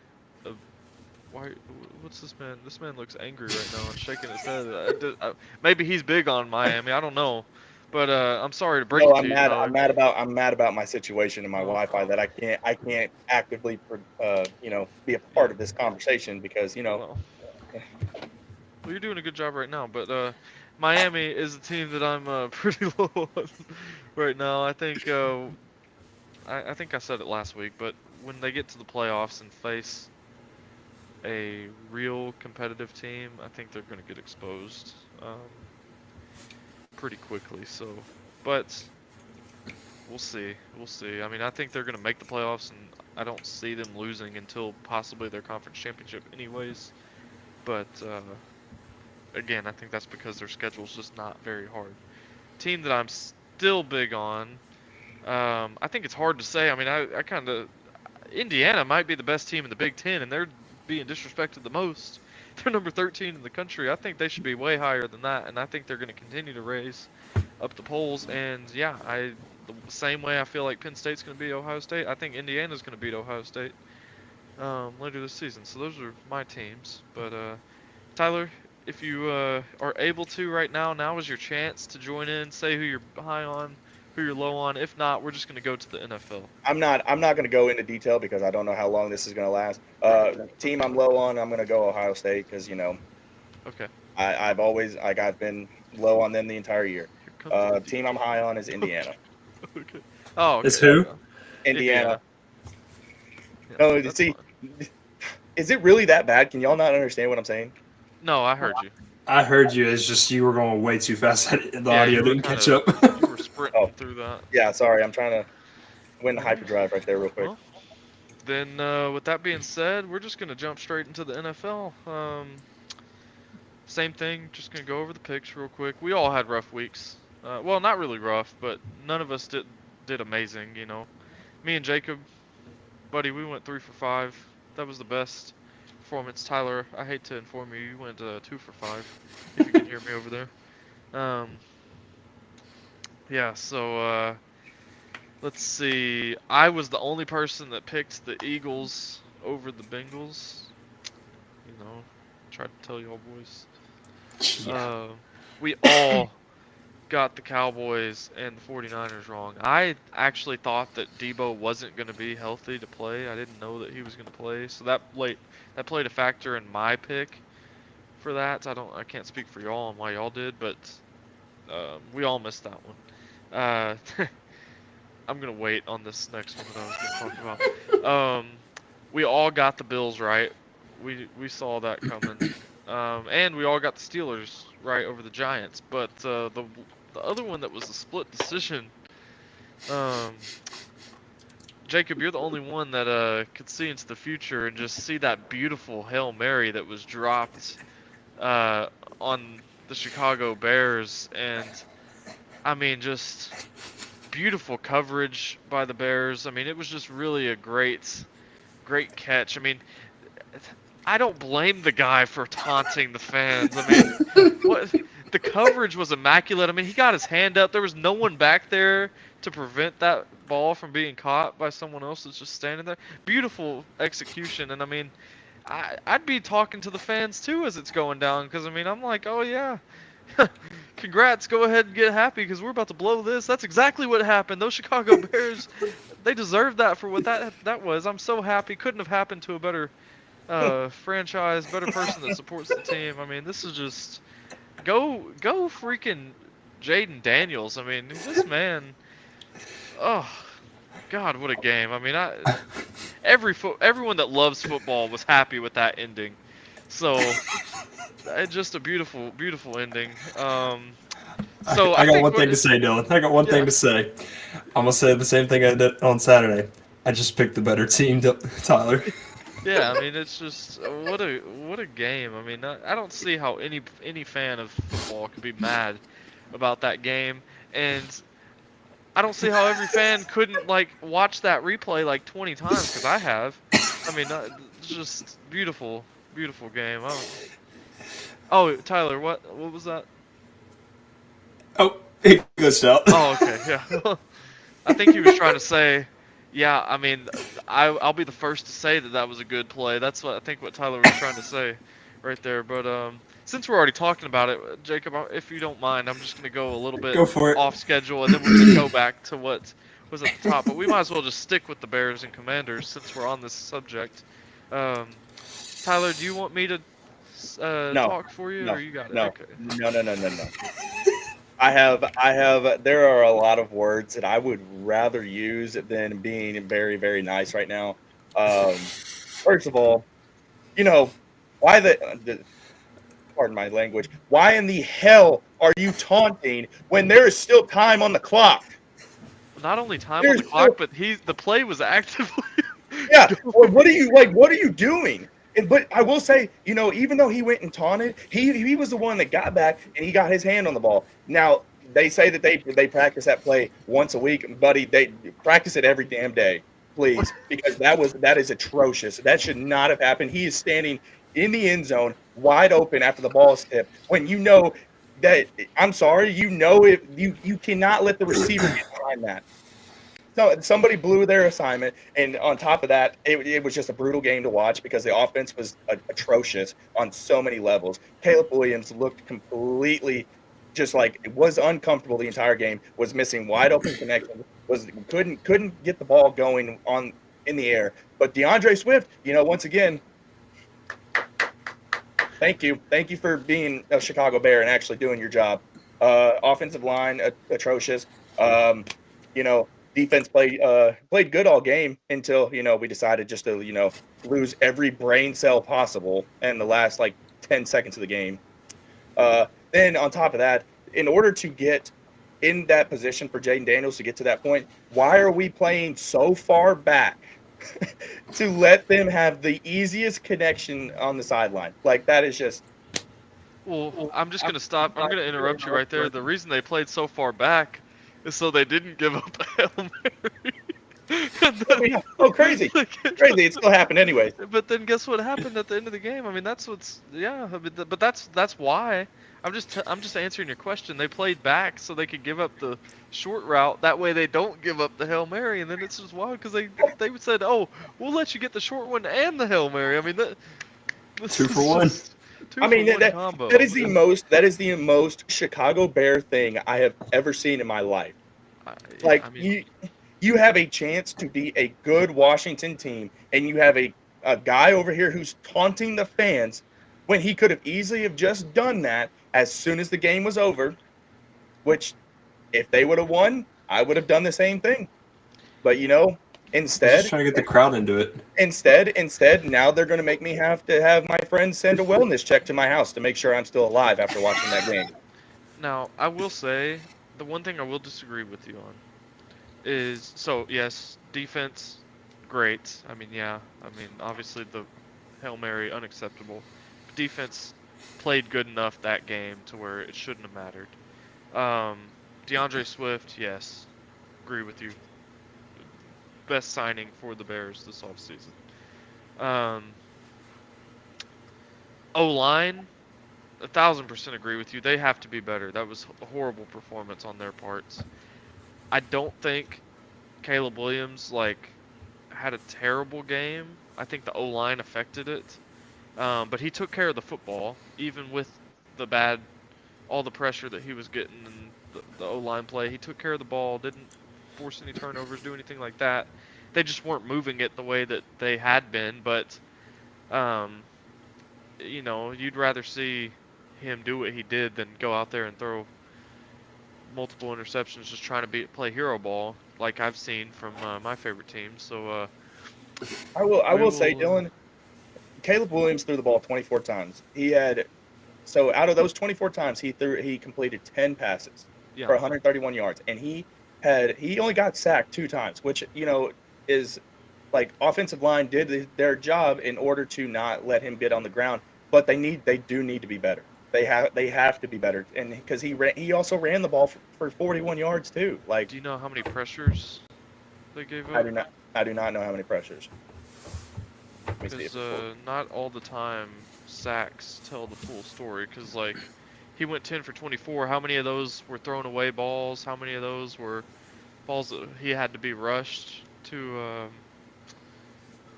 what's this man? This man looks angry right now and shaking his head. Maybe he's big on Miami. I don't know, but I'm sorry to break it to I'm you. mad. Tyler. I'm mad about my situation and my Wi-Fi that I can't actively be a part of this conversation because Well, you're doing a good job right now, but Miami is a team that I'm pretty low on right now. I think I think I said it last week, but when they get to the playoffs and face a real competitive team, I think they're going to get exposed pretty quickly. So, but we'll see. We'll see. I mean, I think they're going to make the playoffs, and I don't see them losing until possibly their conference championship, anyways. But again, I think that's because their schedule's just not very hard. Team that I'm still big on. I think it's hard to say. I mean, I kind of Indiana might be the best team in the Big Ten, and they're being disrespected the most. They're number 13 in the country. I think they should be way higher than that, and I think they're going to continue to raise up the polls. And yeah, the same way I feel like Penn State's going to beat Ohio State, I think Indiana's going to beat Ohio State later this season. So those are my teams. But Tyler, if you are able to right now, now is your chance to join in. Say who you're high on, who you're low on. If not, we're just gonna go to the NFL. I'm not going to go into detail because I don't know how long this is going to last. Team I'm low on, I'm going to go Ohio State because Okay. I've been low on them the entire year. Here comes the Team I'm high on is Indiana. Okay. Oh, okay. It's who? Yeah. Indiana. Yeah, No, that's see, fine. is it really that bad? Can y'all not understand what I'm saying? No, I heard you. I heard you. It's just you were going way too fast. The Yeah, audio you were didn't catch kinda, up. you were sprinting Oh. through that. Yeah, sorry. I'm trying to win the Alright. hyperdrive right there real quick. Well, then with that being said, we're just gonna jump straight into the NFL. Same thing. Just gonna go over the picks real quick. We all had rough weeks. Well, not really rough, but none of us did amazing. Me and Jacob, buddy, we went 3 for 5. That was the best performance. Tyler, I hate to inform you, you went 2 for 5. If you can hear me over there. Yeah. So let's see. I was the only person that picked the Eagles over the Bengals. Tried to tell y'all boys. Yeah. We all got the Cowboys and the 49ers wrong. I actually thought that Debo wasn't going to be healthy to play. I didn't know that he was going to play, so that played a factor in my pick for that. I can't speak for y'all on why y'all did, but we all missed that one. I'm gonna wait on this next one that I was gonna talk about. We all got the Bills right. We saw that coming. And we all got the Steelers right over the Giants. But the other one that was a split decision, Jacob, you're the only one that could see into the future and just see that beautiful Hail Mary that was dropped on the Chicago Bears. And, I mean, just beautiful coverage by the Bears. I mean, it was just really a great catch. I mean, I don't blame the guy for taunting the fans. I mean, the coverage was immaculate. I mean, he got his hand up. There was no one back there to prevent that ball from being caught by someone else that's just standing there. Beautiful execution. And I mean, I'd be talking to the fans too as it's going down because I mean, I'm like, oh yeah. Congrats, go ahead and get happy because we're about to blow this. That's exactly what happened. Those Chicago Bears, they deserved that for what that was. I'm so happy. Couldn't have happened to a better franchise, better person that supports the team. I mean, this is just go freaking Jaden Daniels. I mean, this man, oh God, what a game. I mean, everyone that loves football was happy with that ending. So just a beautiful ending. So I got one thing to say, Dylan. I got one thing to say. I'm gonna say the same thing I did on Saturday. I just picked the better team, Tyler. Yeah, I mean, it's just what a game. I mean, I don't see how any fan of football could be mad about that game, and I don't see how every fan couldn't watch that replay 20 times because I have. I mean, it's just beautiful game. Oh, Tyler, what was that? Oh, good shout. Oh, okay, yeah. I think he was trying to say, yeah. I mean, I'll be the first to say that was a good play. That's what Tyler was trying to say, right there. But since we're already talking about it, Jacob, if you don't mind, I'm just gonna go a little bit off schedule, and then we're gonna go back to what was at the top. But we might as well just stick with the Bears and Commanders since we're on this subject. Tyler, do you want me to talk for you, or you got it? No, Okay. no. I have. There are a lot of words that I would rather use than being very, very nice right now. First of all, why pardon my language. Why in the hell are you taunting when there is still time on the clock? Not only time on the clock, but the play was actively. Yeah. Well, what are you doing? But I will say, even though he went and taunted, he was the one that got back and he got his hand on the ball. Now, they say that they practice that play once a week, buddy. They practice it every damn day, please, because that is atrocious. That should not have happened. He is standing in the end zone, wide open after the ball is tipped. When you know that, I'm sorry, if you cannot let the receiver get behind that. somebody blew their assignment, and on top of that, it was just a brutal game to watch because the offense was atrocious on so many levels. Caleb Williams looked completely just like it was uncomfortable the entire game. Was missing wide open connections. Couldn't get the ball going on in the air. But DeAndre Swift, once again, thank you for being a Chicago Bear and actually doing your job. Offensive line atrocious. Defense played good all game until we decided just to lose every brain cell possible in the last 10 seconds of the game. Then on top of that, in order to get in that position for Jaden Daniels to get to that point, why are we playing so far back to let them have the easiest connection on the sideline? That is just. Well, I'm just going to stop. I'm going to interrupt you right there. The reason they played so far back is so they didn't give up a Hail Mary. Crazy. Crazy. It still happened anyway. But then guess what happened at the end of the game? I mean, that's what's but that's why. I'm just answering your question. They played back so they could give up the short route. That way they don't give up the Hail Mary, and then it's just wild because they said, "Oh, we'll let you get the short one and the Hail Mary." I mean, two for one. That is the most Chicago Bear thing I have ever seen in my life. You have a chance to be a good Washington team, and you have a guy over here who's taunting the fans when he could have easily have just done that as soon as the game was over, which if they would have won, I would have done the same thing. But instead, just trying to get the crowd into it. Instead, now they're going to make me have to have my friends send a wellness check to my house to make sure I'm still alive after watching that game. Now, I will say the one thing I will disagree with you on is yes, defense, great. I mean, obviously the Hail Mary unacceptable. Defense played good enough that game to where it shouldn't have mattered. DeAndre Swift, yes, agree with you. Best signing for the Bears this offseason. O-line, 1,000% agree with you. They have to be better. That was a horrible performance on their parts. I don't think Caleb Williams had a terrible game. I think the O-line affected it. But he took care of the football, even with all the pressure that he was getting in the O-line play. He took care of the ball, didn't force any turnovers, do anything like that. They just weren't moving it the way that they had been. But, you'd rather see him do what he did than go out there and throw multiple interceptions just trying to play hero ball like I've seen from my favorite team. So I will say, Dylan, Caleb Williams threw the ball 24 times. Out of those 24 times, he completed 10 passes for 131 yards, and he only got sacked 2 times, which is offensive line did their job in order to not let him get on the ground, but they do need to be better. They have to be better, and because he also ran the ball for 41 yards too. Do you know how many pressures they gave up? I do not know how many pressures. Because not all the time sacks tell the full story. Because he went 10 for 24. How many of those were thrown away balls? How many of those were balls that he had to be rushed to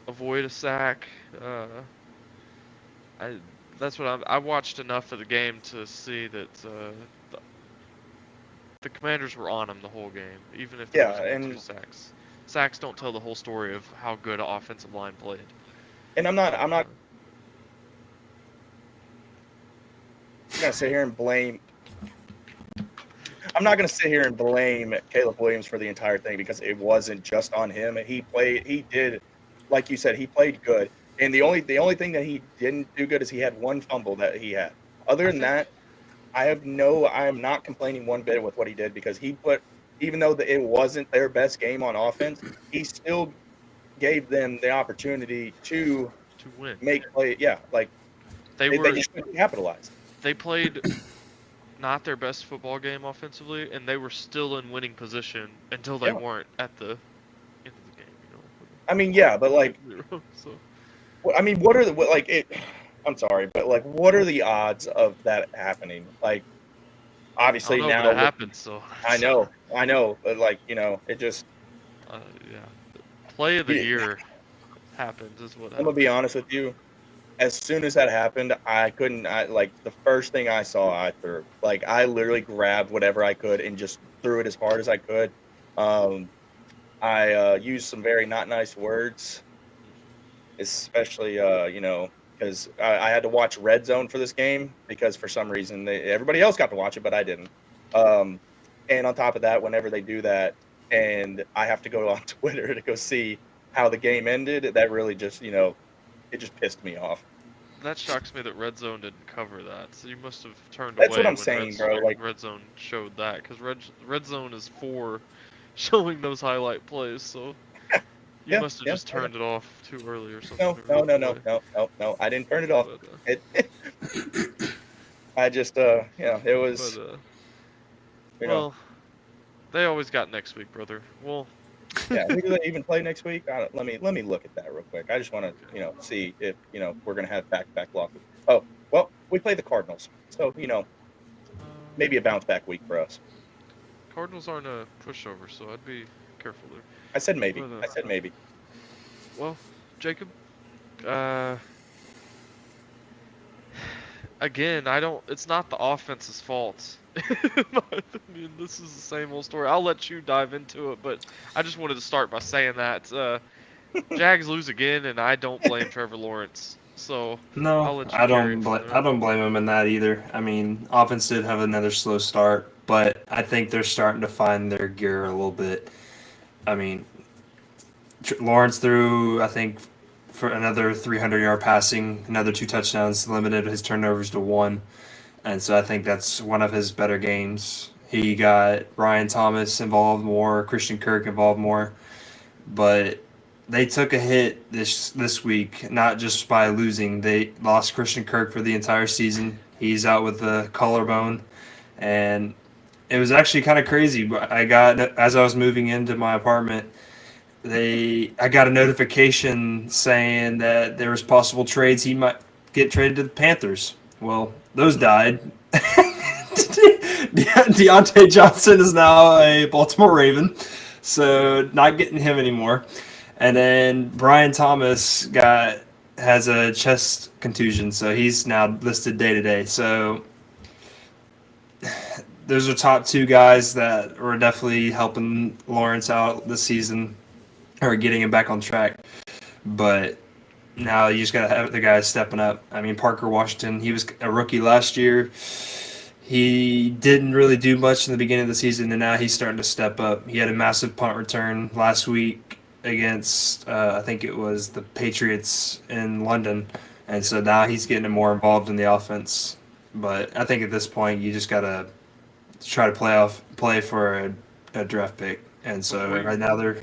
avoid a sack? That's what I watched enough of the game to see that the Commanders were on him the whole game, even if there was 2 sacks. Sacks don't tell the whole story of how good an offensive line played. And I'm not gonna sit here and blame. I'm not gonna sit here and blame Caleb Williams for the entire thing because it wasn't just on him. He did, like you said, he played good. And the only thing that he didn't do good is he had 1 fumble that he had. Other than that, I am not complaining one bit with what he did because even though it wasn't their best game on offense, he still gave them the opportunity to win, make play. Yeah, they just couldn't capitalize. They played not their best football game offensively, and they were still in winning position until they weren't at the end of the game. I mean, yeah, but so. I mean, I'm sorry, but what are the odds of that happening? Obviously I don't know, now but it happens. So I know, but it just Yeah. Play of the Yeah. year happened is what I'm gonna happened. be honest with you. As soon as that happened, I couldn't. I like the first thing I saw, I threw. Like I literally grabbed whatever I could and just threw it as hard as I could. Um, I used some very not nice words, especially because I had to watch Red Zone for this game because for some reason everybody else got to watch it, but I didn't. Um, and on top of that, whenever they do that, and I have to go on Twitter to go see how the game ended, that really just it just pissed me off. That shocks me that Red Zone didn't cover that. So you must have turned That's what away I'm when saying, bro. Like, Red Zone showed that, because Red Zone is for showing those highlight plays. So you yeah, must have yeah. just turned it off too early or something, No, or no, looked no, no, away. no, no, no. I didn't turn it off. But It, I just, it but was, you know, well, they always got next week, brother. Well, yeah. Who do they even play next week? Let me look at that real quick. I just want to, see if we're gonna have back-to-back losses. Oh, well, we play the Cardinals, so maybe a bounce back week for us. Cardinals aren't a pushover, so I'd be careful there. I said maybe. But I said maybe. well, Jacob, uh, again, I don't. It's not the offense's fault. In my opinion, this is the same old story. I'll let you dive into it, but I just wanted to start by saying that Jags lose again, and I don't blame Trevor Lawrence. So No, I'll let you carry it from I there. don't blame him in that either. I mean, offense did have another slow start, but I think they're starting to find their gear a little bit. I mean, Lawrence threw, I think, for another 300-yard passing, another 2 touchdowns, limited his turnovers to one. And so I think that's one of his better games. He got Ryan Thomas involved more, Christian Kirk involved more, but they took a hit this week, not just by losing. They lost Christian Kirk for the entire season. He's out with the collarbone, and it was actually kind of crazy. But I got as I was moving into my apartment, I got a notification saying that there was possible trades. He might get traded to the Panthers. Well, those died. Deontay Johnson is now a Baltimore Raven, so not getting him anymore. And then Brian Thomas has a chest contusion, so he's now listed day to day. So those are top two guys that were definitely helping Lawrence out this season or getting him back on track. But now you just got to have the guys stepping up. I mean, Parker Washington, he was a rookie last year. He didn't really do much in the beginning of the season, and now he's starting to step up. He had a massive punt return last week against, I think it was the Patriots in London, and so now he's getting more involved in the offense. But I think at this point, you just got to try to play for a draft pick. And so right now they're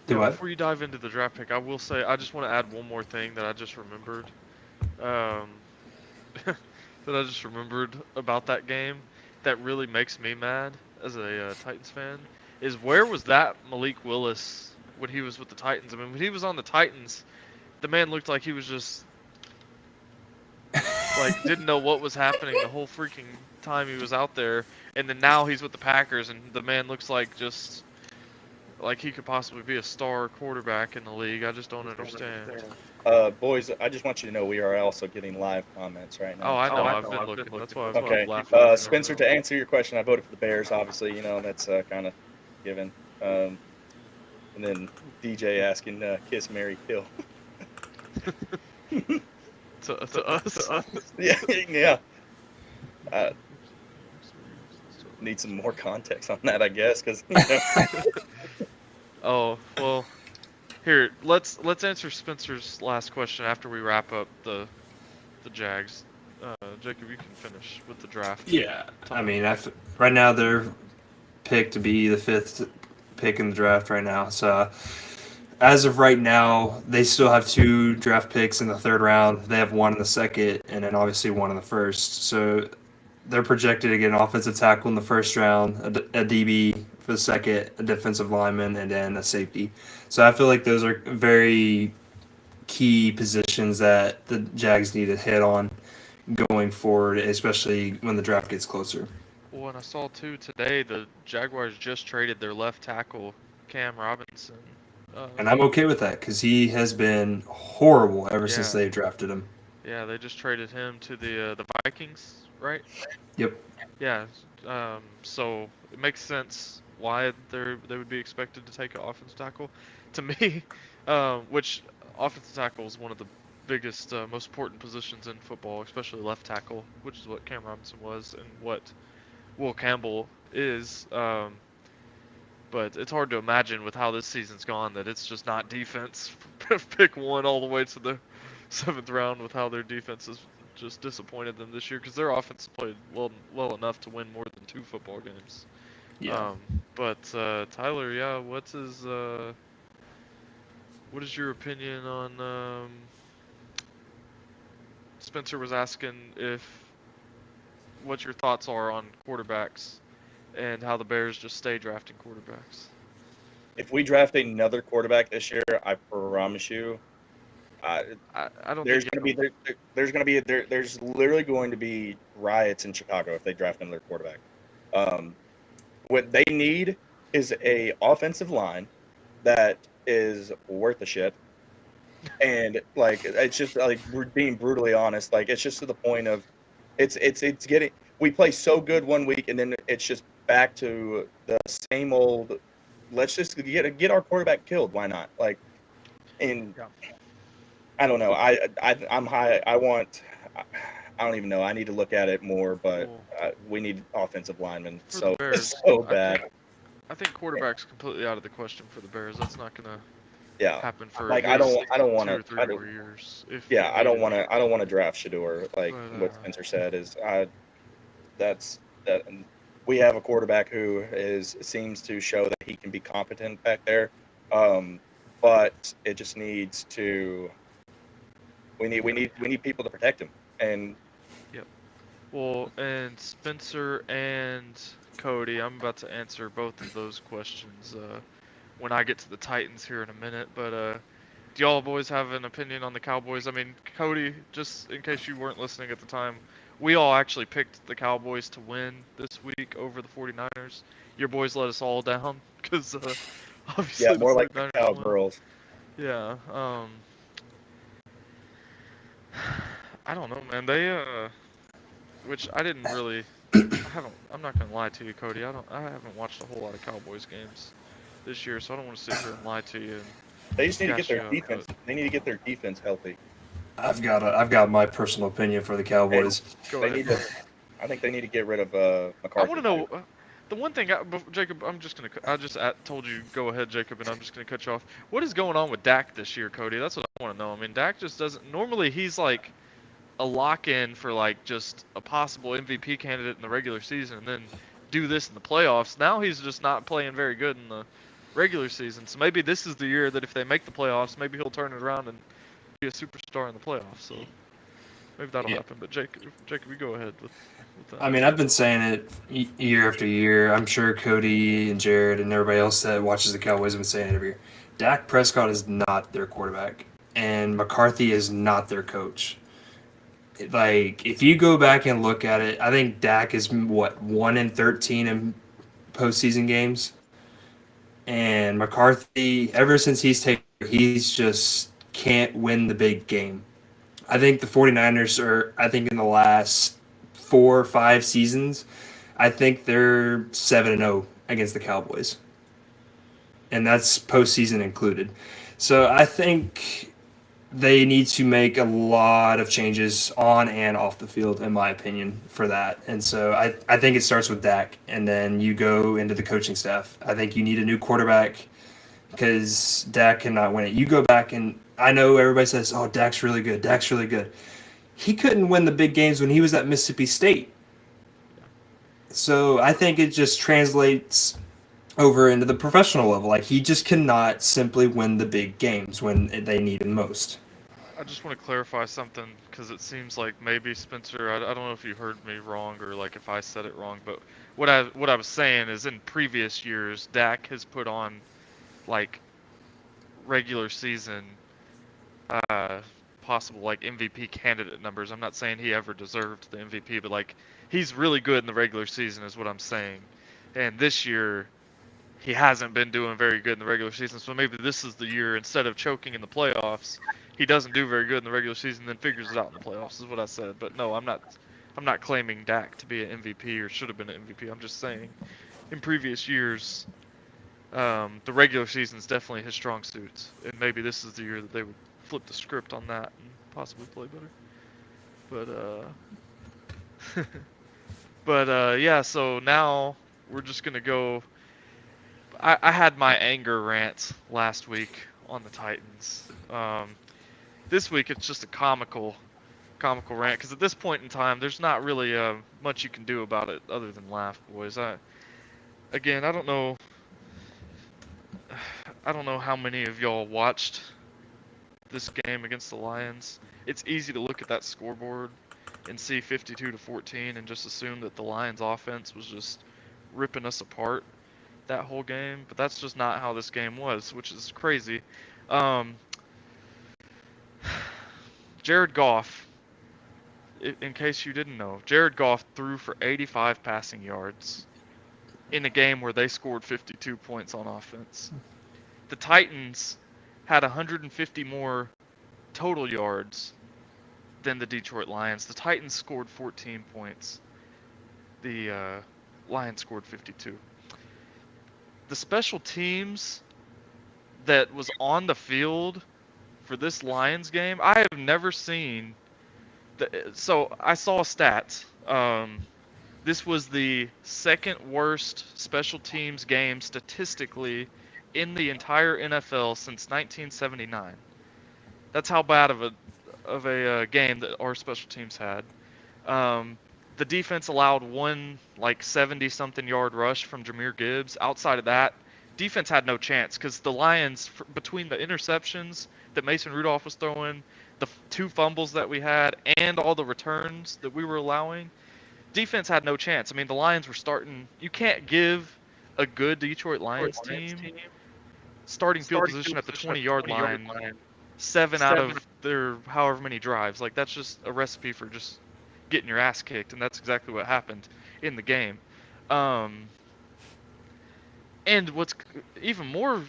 do Yeah, what? before you dive into the draft pick, I will say I just want to add one more thing that I just remembered. Um, that I just remembered about that game that really makes me mad as a Titans fan is where was that Malik Willis when he was with the Titans? I mean, when he was on the Titans, the man looked like he was just like didn't know what was happening the whole freaking time he was out there, and then now he's with the Packers, and the man looks like just like he could possibly be a star quarterback in the league. I just don't understand. Boys, I just want you to know we are also getting live comments right Oh, now. I So. know. I've been looking. That's why I'm Okay, laughing at you Spencer. right To now. answer your question, I voted for the Bears. Obviously, that's kind of given. And then DJ asking, "Kiss, Mary, kill." To us. Yeah, yeah. Uh, need some more context on that, I guess, because Oh well. Here, let's answer Spencer's last question after we wrap up the Jags. Jacob, you can finish with the draft. Yeah, I Talk. mean, right now they're picked to be the fifth pick in the draft right now. So as of right now, they still have 2 draft picks in the third round. They have one in the second, and then obviously one in the first. So they're projected to get an offensive tackle in the first round, a DB for the second, a defensive lineman, and then a safety. So I feel like those are very key positions that the Jags need to hit on going forward, especially when the draft gets closer. Well, and I saw too today the Jaguars just traded their left tackle Cam Robinson And I'm okay with that because he has been horrible ever since Yeah, they drafted him. yeah, they just traded him to the Vikings, right? Yep. Yeah, so it makes sense why they would be expected to take an offensive tackle. To me, which offensive tackle is one of the biggest, most important positions in football, especially left tackle, which is what Cam Robinson was and what Will Campbell is. But it's hard to imagine with how this season's gone that it's just not defense. Pick one all the way to the seventh round with how their defense has just disappointed them this year because their offense played well enough to win more than 2 football games. Yeah. But Tyler, yeah, what is your opinion on Spencer was asking if what your thoughts are on quarterbacks and how the Bears just stay drafting quarterbacks. If we draft another quarterback this year, I promise you, uh, I don't there's think going to be there's literally going to be riots in Chicago if they draft another quarterback. Um, what they need is a offensive line that is worth a shit, and like it's just like we're being brutally honest. Like it's just to the point of it's getting we play so good one week and then it's just back to the same old. Let's just get our quarterback killed. Why not? Like, and Yeah. I don't know. I'm high. I don't even know. I need to look at it more, but Well, we need offensive linemen for the so Bears, so I bad. think I think quarterback's completely out of the question for the Bears. That's not gonna Yeah. happen for at Like least I don't want 2 or to. 3 more years, if Yeah, maybe longer. I don't want to draft Shador. Like But what Spencer said is, that's that. We have a quarterback who seems to show that he can be competent back there, um, but it just needs to. We need people to protect him, and yep. Well, and Spencer and Cody, I'm about to answer both of those questions when I get to the Titans here in a minute. But do y'all boys have an opinion on the Cowboys? I mean, Cody, just in case you weren't listening at the time, we all actually picked the Cowboys to win this week over the 49ers. Your boys let us all down because yeah, obviously the more like the 49ers won. Cowgirls. Yeah. I don't know, man. Which I didn't really. I'm not gonna lie to you, Cody. I haven't watched a whole lot of Cowboys games this year, so I don't want to sit here and lie to you and They just need to get gas their you up. defense. But They need to get their defense healthy. I've got my personal opinion for the And Cowboys. go they ahead, need bro. to. I think they need to get rid of I McCarthy want to too. know the one thing, Jacob. I just told you go ahead, Jacob, and I'm just gonna cut you off. What is going on with Dak this year, Cody? That's what I want to know. I mean, Dak just doesn't. Normally, he's like a lock-in for like just a possible MVP candidate in the regular season, and then do this in the playoffs. Now he's just not playing very good in the regular season. So maybe this is the year that if they make the playoffs, maybe he'll turn it around and be a superstar in the playoffs. So maybe that'll Yeah. happen. But Jacob, you go ahead with that. I mean, I've been saying it year after year. I'm sure Cody and Jared and everybody else that watches the Cowboys have been saying it every year. Dak Prescott is not their quarterback, and McCarthy is not their coach. Like, if you go back and look at it, I think Dak is what 1-13 in postseason games, and McCarthy, ever since he's just can't win the big game. I think the 49ers are, I think in the last 4 or 5 seasons, I think they're 7-0 against the Cowboys. And that's postseason included. So I think they need to make a lot of changes on and off the field, in my opinion, for that. And so I think it starts with Dak, and then you go into the coaching staff. I think you need a new quarterback because Dak cannot win it. You go back, and I know everybody says, oh, Dak's really good. Dak's really good. He couldn't win the big games when he was at Mississippi State. Yeah. So I think it just translates over into the professional level. Like, he just cannot simply win the big games when they need him most. I just want to clarify something because it seems like maybe Spencer. I don't know if you heard me wrong or like if I said it wrong, but what I was saying is in previous years, Dak has put on like regular season uh possible like MVP candidate numbers. I'm not saying he ever deserved the MVP, but like he's really good in the regular season is what I'm saying. And this year he hasn't been doing very good in the regular season. So maybe this is the year, instead of choking in the playoffs, he doesn't do very good in the regular season, then figures it out in the playoffs. Is what I said. But no, I'm not claiming Dak to be an MVP or should have been an MVP. I'm just saying, in previous years, the regular season is definitely his strong suit, and maybe this is the year that they would flip the script on that and possibly play better. But yeah. So now we're just gonna go. I had my anger rant last week on the Titans. This week it's just a comical rant, because at this point in time, there's not really much you can do about it other than laugh, boys. Again, I don't know how many of y'all watched this game against the Lions. It's easy to look at that scoreboard and see 52-14 and just assume that the Lions offense was just ripping us apart that whole game, but that's just not how this game was, which is crazy. Um, Jared Goff, in case you didn't know, Jared Goff threw for 85 passing yards in a game where they scored 52 points on offense. The Titans had 150 more total yards than the Detroit Lions. The Titans scored 14 points. The Lions scored 52. The special teams that was on the field for this Lions game, I have never seen. So I saw stats. This was the second worst special teams game statistically in the entire NFL since 1979. That's how bad of a game that our special teams had. Um, the defense allowed one 70-something yard rush from Jahmyr Gibbs. Outside of that, defense had no chance, because the Lions, between the interceptions that Mason Rudolph was throwing, the two fumbles that we had, and all the returns that we were allowing, defense had no chance. I mean, the Lions were starting. You can't give a good Detroit Lions team starting field position at the 20-yard line 7 out of their however many drives. Like, that's just a recipe for just getting your ass kicked, and that's exactly what happened in the game. And what's even more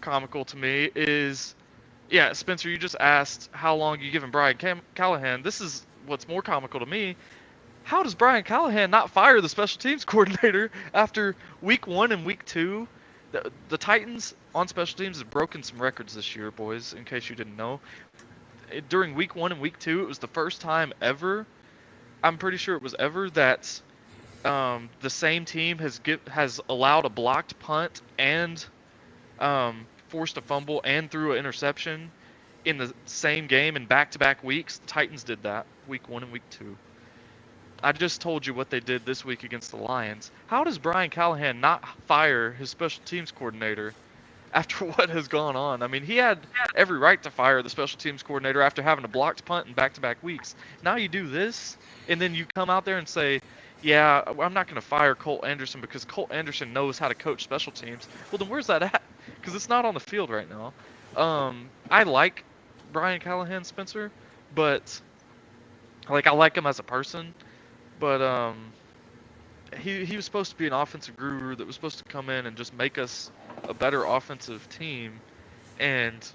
comical to me is, yeah, Spencer, you just asked how long you giving Brian Callahan. This is what's more comical to me. How does Brian Callahan not fire the special teams coordinator after week 1 and week 2? The Titans on special teams have broken some records this year, boys, in case you didn't know. During week 1 and week 2, it was the first time ever, I'm pretty sure it was ever, that the same team has allowed a blocked punt and forced a fumble and threw an interception in the same game in back-to-back weeks. The Titans did that week 1 and week 2. I just told you what they did this week against the Lions. How does Brian Callahan not fire his special teams coordinator after what has gone on? I mean, he had every right to fire the special teams coordinator after having a blocked punt in back-to-back weeks. Now you do this, and then you come out there and say, yeah, I'm not going to fire Colt Anderson because Colt Anderson knows how to coach special teams. Well, then where's that at? Because it's not on the field right now. I like Brian Callahan, Spencer, but I like him as a person. But he was supposed to be an offensive guru that was supposed to come in and just make us a better offensive team. And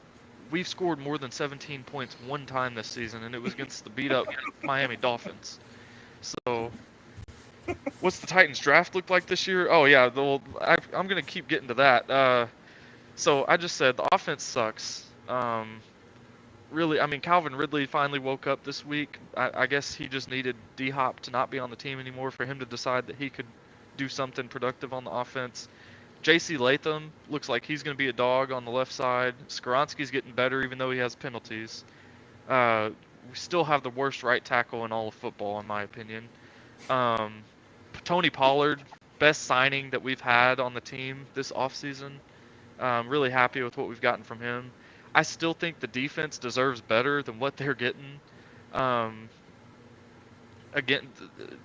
we've scored more than 17 points one time this season, and it was against the beat-up Miami Dolphins. So, what's the Titans draft look like this year? Oh, yeah, I'm going to keep getting to that. So, I just said the offense sucks. Really, I mean, Calvin Ridley finally woke up this week. I guess he just needed D-Hop to not be on the team anymore for him to decide that he could do something productive on the offense. J.C. Latham looks like he's going to be a dog on the left side. Skoronski's getting better even though he has penalties. We still have the worst right tackle in all of football, in my opinion. Tony Pollard, best signing that we've had on the team this offseason. Really happy with what we've gotten from him. I still think the defense deserves better than what they're getting. Again,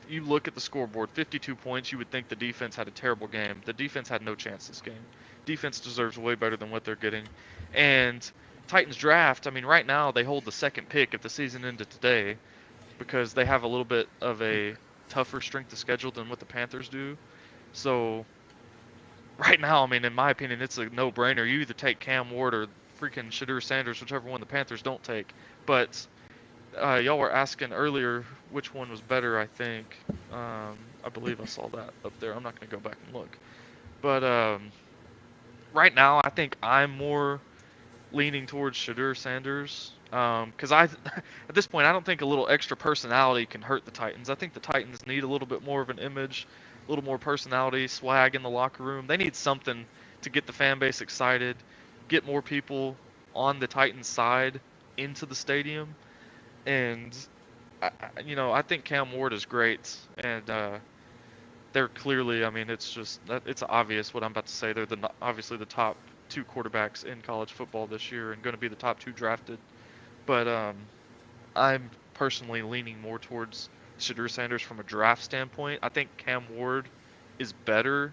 you look at the scoreboard, 52 points, you would think the defense had a terrible game. The defense had no chance this game. Defense deserves way better than what they're getting. And Titans draft, I mean, right now they hold the second pick if the season ended today because they have a little bit of a tougher strength of schedule than what the Panthers do. So right now, I mean, in my opinion, it's a no-brainer. You either take Cam Ward or freaking Shadur Sanders, whichever one the Panthers don't take. But y'all were asking earlier which one was better, I think. I believe I saw that up there. I'm not going to go back and look. But right now, I think I'm more leaning towards Shadur Sanders. Because at this point, I don't think a little extra personality can hurt the Titans. I think the Titans need a little bit more of an image, a little more personality, swag in the locker room. They need something to get the fan base excited, get more people on the Titans side into the stadium. And I think Cam Ward is great, and they're clearly. I mean, it's obvious what I'm about to say. They're obviously the top two quarterbacks in college football this year, and going to be the top two drafted. But I'm personally leaning more towards Shadur Sanders from a draft standpoint. I think Cam Ward is better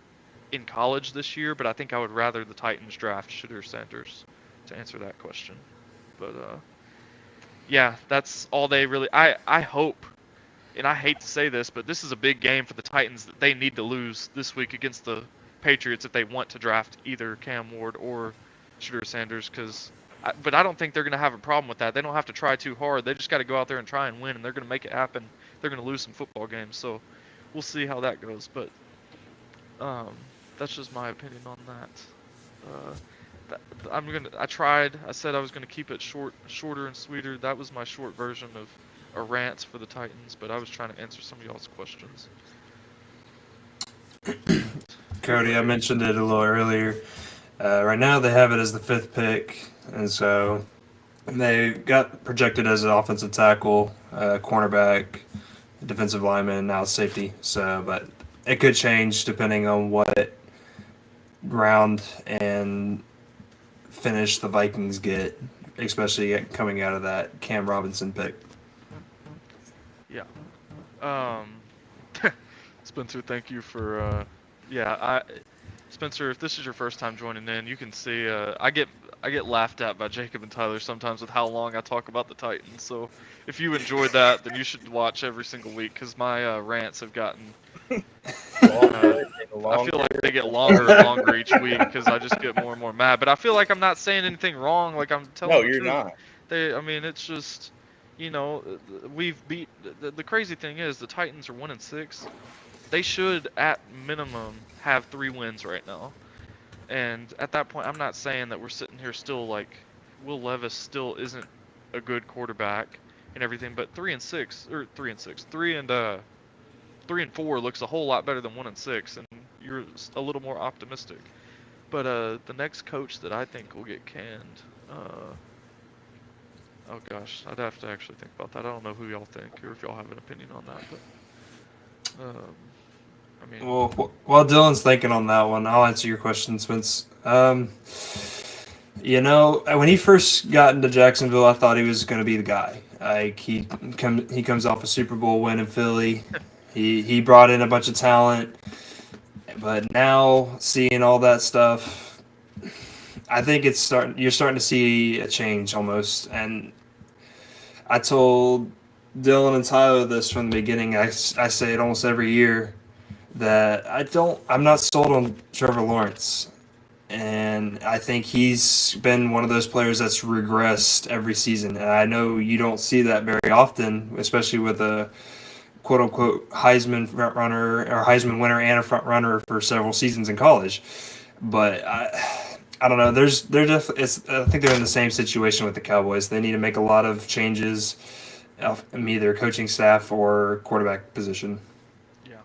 in college this year, but I think I would rather the Titans draft Shadur Sanders to answer that question. But yeah, that's all they really. I hope, and I hate to say this, but this is a big game for the Titans that they need to lose this week against the Patriots if they want to draft either Cam Ward or Shadur Sanders. But I don't think they're going to have a problem with that. They don't have to try too hard. They just got to go out there and try and win, and they're going to make it happen. They're going to lose some football games, so we'll see how that goes. But that's just my opinion on that. I tried. I said I was gonna keep it shorter and sweeter. That was my short version of a rant for the Titans, but I was trying to answer some of y'all's questions. Cody, I mentioned it a little earlier. Right now they have it as the 5th pick, and so they got projected as an offensive tackle, cornerback, defensive lineman, now safety. So, but it could change depending on what round and finish the Vikings get, especially coming out of that Cam Robinson pick. Yeah. Spencer, thank you for Spencer, if this is your first time joining in, you can see I get laughed at by Jacob and Tyler sometimes with how long I talk about the Titans. So if you enjoyed that, then you should watch every single week because my rants have gotten. I feel like they get longer and longer each week because I just get more and more mad. But I feel like I'm not saying anything wrong. Like I'm telling the truth. No, you're not. I mean, it's just, we've beat. The crazy thing is the Titans are 1-6. They should, at minimum, have 3 wins right now. And at that point, I'm not saying that we're sitting here still like Will Levis still isn't a good quarterback and everything, but 3-4 looks a whole lot better than 1-6, and you're a little more optimistic. But the next coach that I think will get canned, oh gosh, I'd have to actually think about that. I don't know who y'all think, or if y'all have an opinion on that. But I mean, well, while Dylan's thinking on that one, I'll answer your question, Spence. When he first got into Jacksonville, I thought he was going to be the guy. He comes off a Super Bowl win in Philly. He brought in a bunch of talent, but now seeing all that stuff, I think you're starting to see a change almost. And I told Dylan and Tyler this from the beginning. I say it almost every year that I'm not sold on Trevor Lawrence. And I think he's been one of those players that's regressed every season. And I know you don't see that very often, especially with a quote-unquote Heisman front runner or Heisman winner and a front runner for several seasons in college. But I don't know. I think they're in the same situation with the Cowboys. They need to make a lot of changes in either coaching staff or quarterback position. Yeah.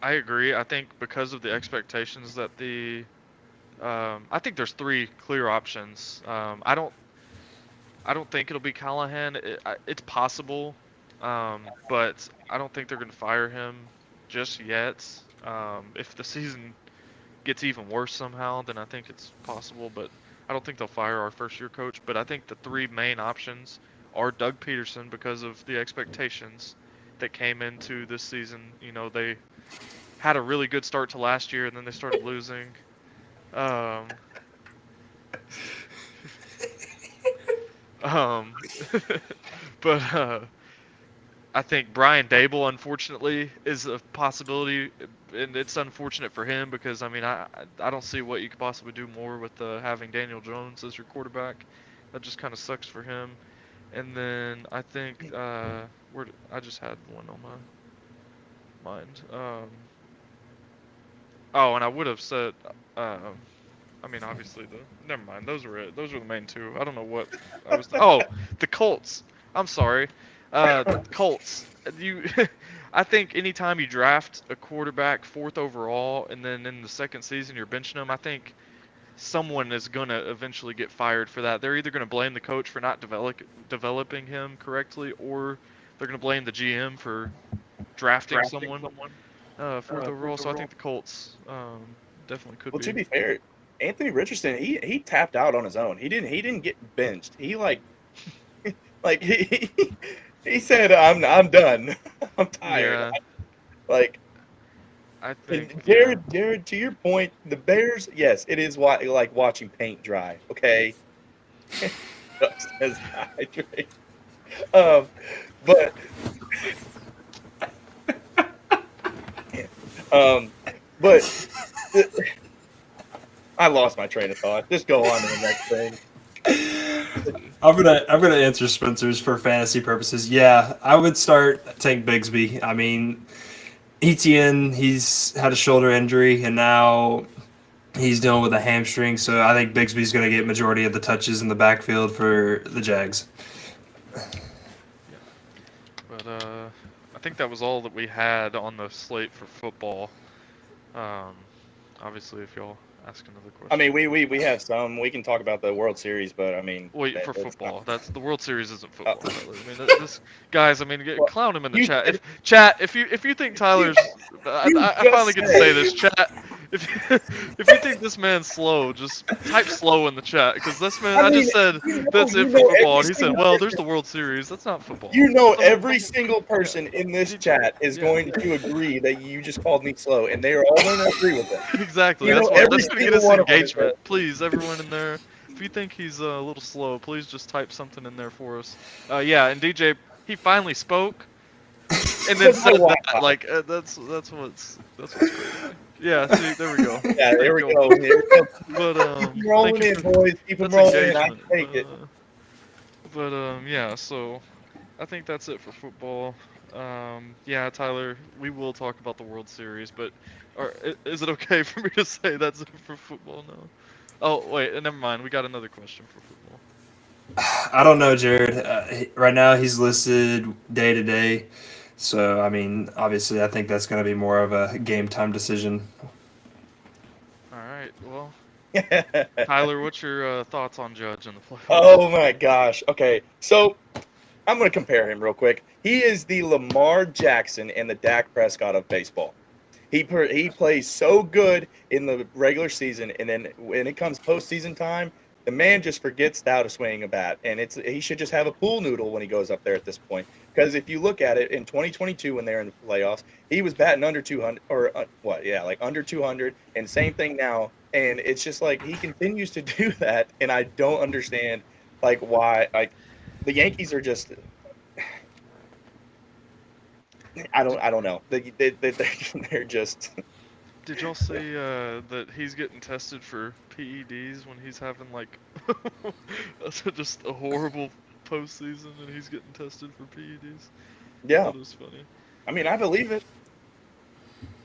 I agree. I think because of the expectations that I think there's 3 clear options. I don't think it'll be Callahan. It's possible, but I don't think they're going to fire him just yet. If the season gets even worse somehow, then I think it's possible, but I don't think they'll fire our first-year coach. But I think the 3 main options are Doug Peterson because of the expectations that came into this season. They had a really good start to last year, and then they started losing. But I think Brian Dable, unfortunately, is a possibility, and it's unfortunate for him because I don't see what you could possibly do more with having Daniel Jones as your quarterback. That just kind of sucks for him. And then I think I just had one on my mind. Oh, and I would have said, obviously never mind. Those were it. Those were the main two. I don't know what I was. Oh, the Colts. I'm sorry. Colts. I think anytime you draft a quarterback fourth overall, and then in the second season you're benching him, I think someone is gonna eventually get fired for that. They're either gonna blame the coach for not developing him correctly, or they're gonna blame the GM for drafting someone fourth overall. So I think the Colts definitely could Well, to be. be fair, Anthony Richardson, he tapped out on his own. He didn't get benched. He like he said, I'm done. I'm tired. Yeah, Like I and think Jared, to your point, the Bears, yes, it is like watching paint dry. Okay, just as hydrate. Um, but um, but I lost my train of thought. Just go on to the next thing. I'm gonna answer Spencer's for fantasy purposes. Yeah, I would start Tank Bigsby. I mean, ETN, he's had a shoulder injury and now he's dealing with a hamstring. So I think Bigsby's gonna get majority of the touches in the backfield for the Jags. yeah. But I think that was all that we had on the slate for football. Obviously, if y'all ask another question. I mean, we have some. We can talk about the World Series, but I mean, Wait, for that's football. not. That's the World Series isn't football. Oh. Tyler. This guys. Well, Clown him in the you chat. said- If you think Tyler's, you I just finally get to said- say this, chat. If if you think this man's slow, just type slow in the chat because this man. I just said that's it for football, and he said, "Well, there's the World Series. That's not football." You know, So- every single person in this Yeah. chat is Yeah. going to agree that you just called me slow, and they are all going to agree with it. Exactly. You That's know, why. every That's gonna get single us one of them is engagement. right. Please, everyone in there. If you think he's a little slow, please just type something in there for us. Yeah, and DJ, he finally spoke, and then That's my said that. Wi-Fi. Like that's what's crazy. Yeah. See, there we go. Yeah, there we Thank go. you. Here we go. But Keep thank rolling you in, for boys. Keep them that's rolling in. I engagement. can take it. Yeah. So I think that's it for football. Yeah, Tyler, we will talk about the World Series, but is it okay for me to say that's it for football now? Oh, wait, never mind. We got another question for football. I don't know, Jared. Right now, he's listed day to day. So, I mean, obviously, I think that's going to be more of a game time decision. All right. Well, Tyler, what's your thoughts on Judge in the playoffs? Oh my gosh. Okay, so I'm going to compare him real quick. He is the Lamar Jackson and the Dak Prescott of baseball. He plays so good in the regular season, and then when it comes postseason time, the man just forgets how to swing a bat, and he should just have a pool noodle when he goes up there at this point. Because if you look at it in 2022 when they're in the playoffs, he was batting under 200 or like under 200, and same thing now. And it's just like he continues to do that, and I don't understand like why the Yankees are just. I don't know. They're just. Did y'all see that he's getting tested for PEDs when he's having like just a horrible postseason and he's getting tested for PEDs? Yeah, That was funny. I mean, I believe it.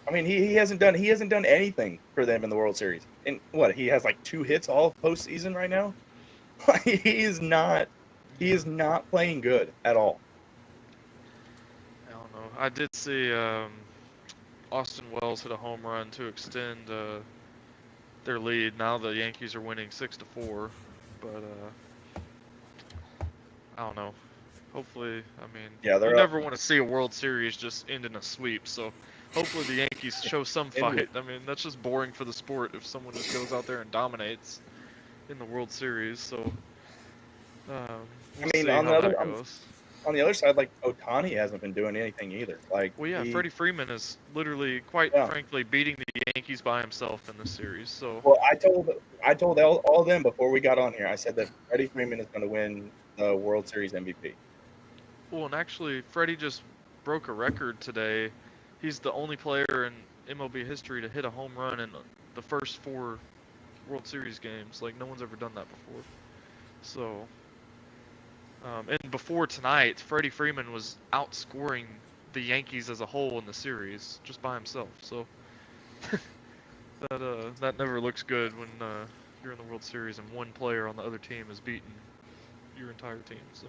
I mean, he hasn't done anything for them in the World Series. And what, he has like 2 hits all postseason right now. He is not playing good at all. I don't know. I did see Austin Wells hit a home run to extend their lead. Now the Yankees are winning 6-4, but I don't know. Hopefully, I mean, Yeah, they're you up. never want to see a World Series just end in a sweep. So hopefully the Yankees show some fight. I mean, that's just boring for the sport if someone just goes out there and dominates in the World Series. So we'll mean, see on how the that other- goes. On the other side, like Ohtani hasn't been doing anything either. Like, Well, yeah, Freddie Freeman is literally, quite Yeah. frankly, beating the Yankees by himself in this series. So Well, I told all of them before we got on here. I said that Freddie Freeman is going to win the World Series MVP. well, and actually, Freddie just broke a record today. He's the only player in MLB history to hit a home run in the first 4 World Series games. Like, no one's ever done that before. So, and before tonight, Freddie Freeman was outscoring the Yankees as a whole in the series just by himself. So that never looks good when you're in the World Series and one player on the other team is beating your entire team. So.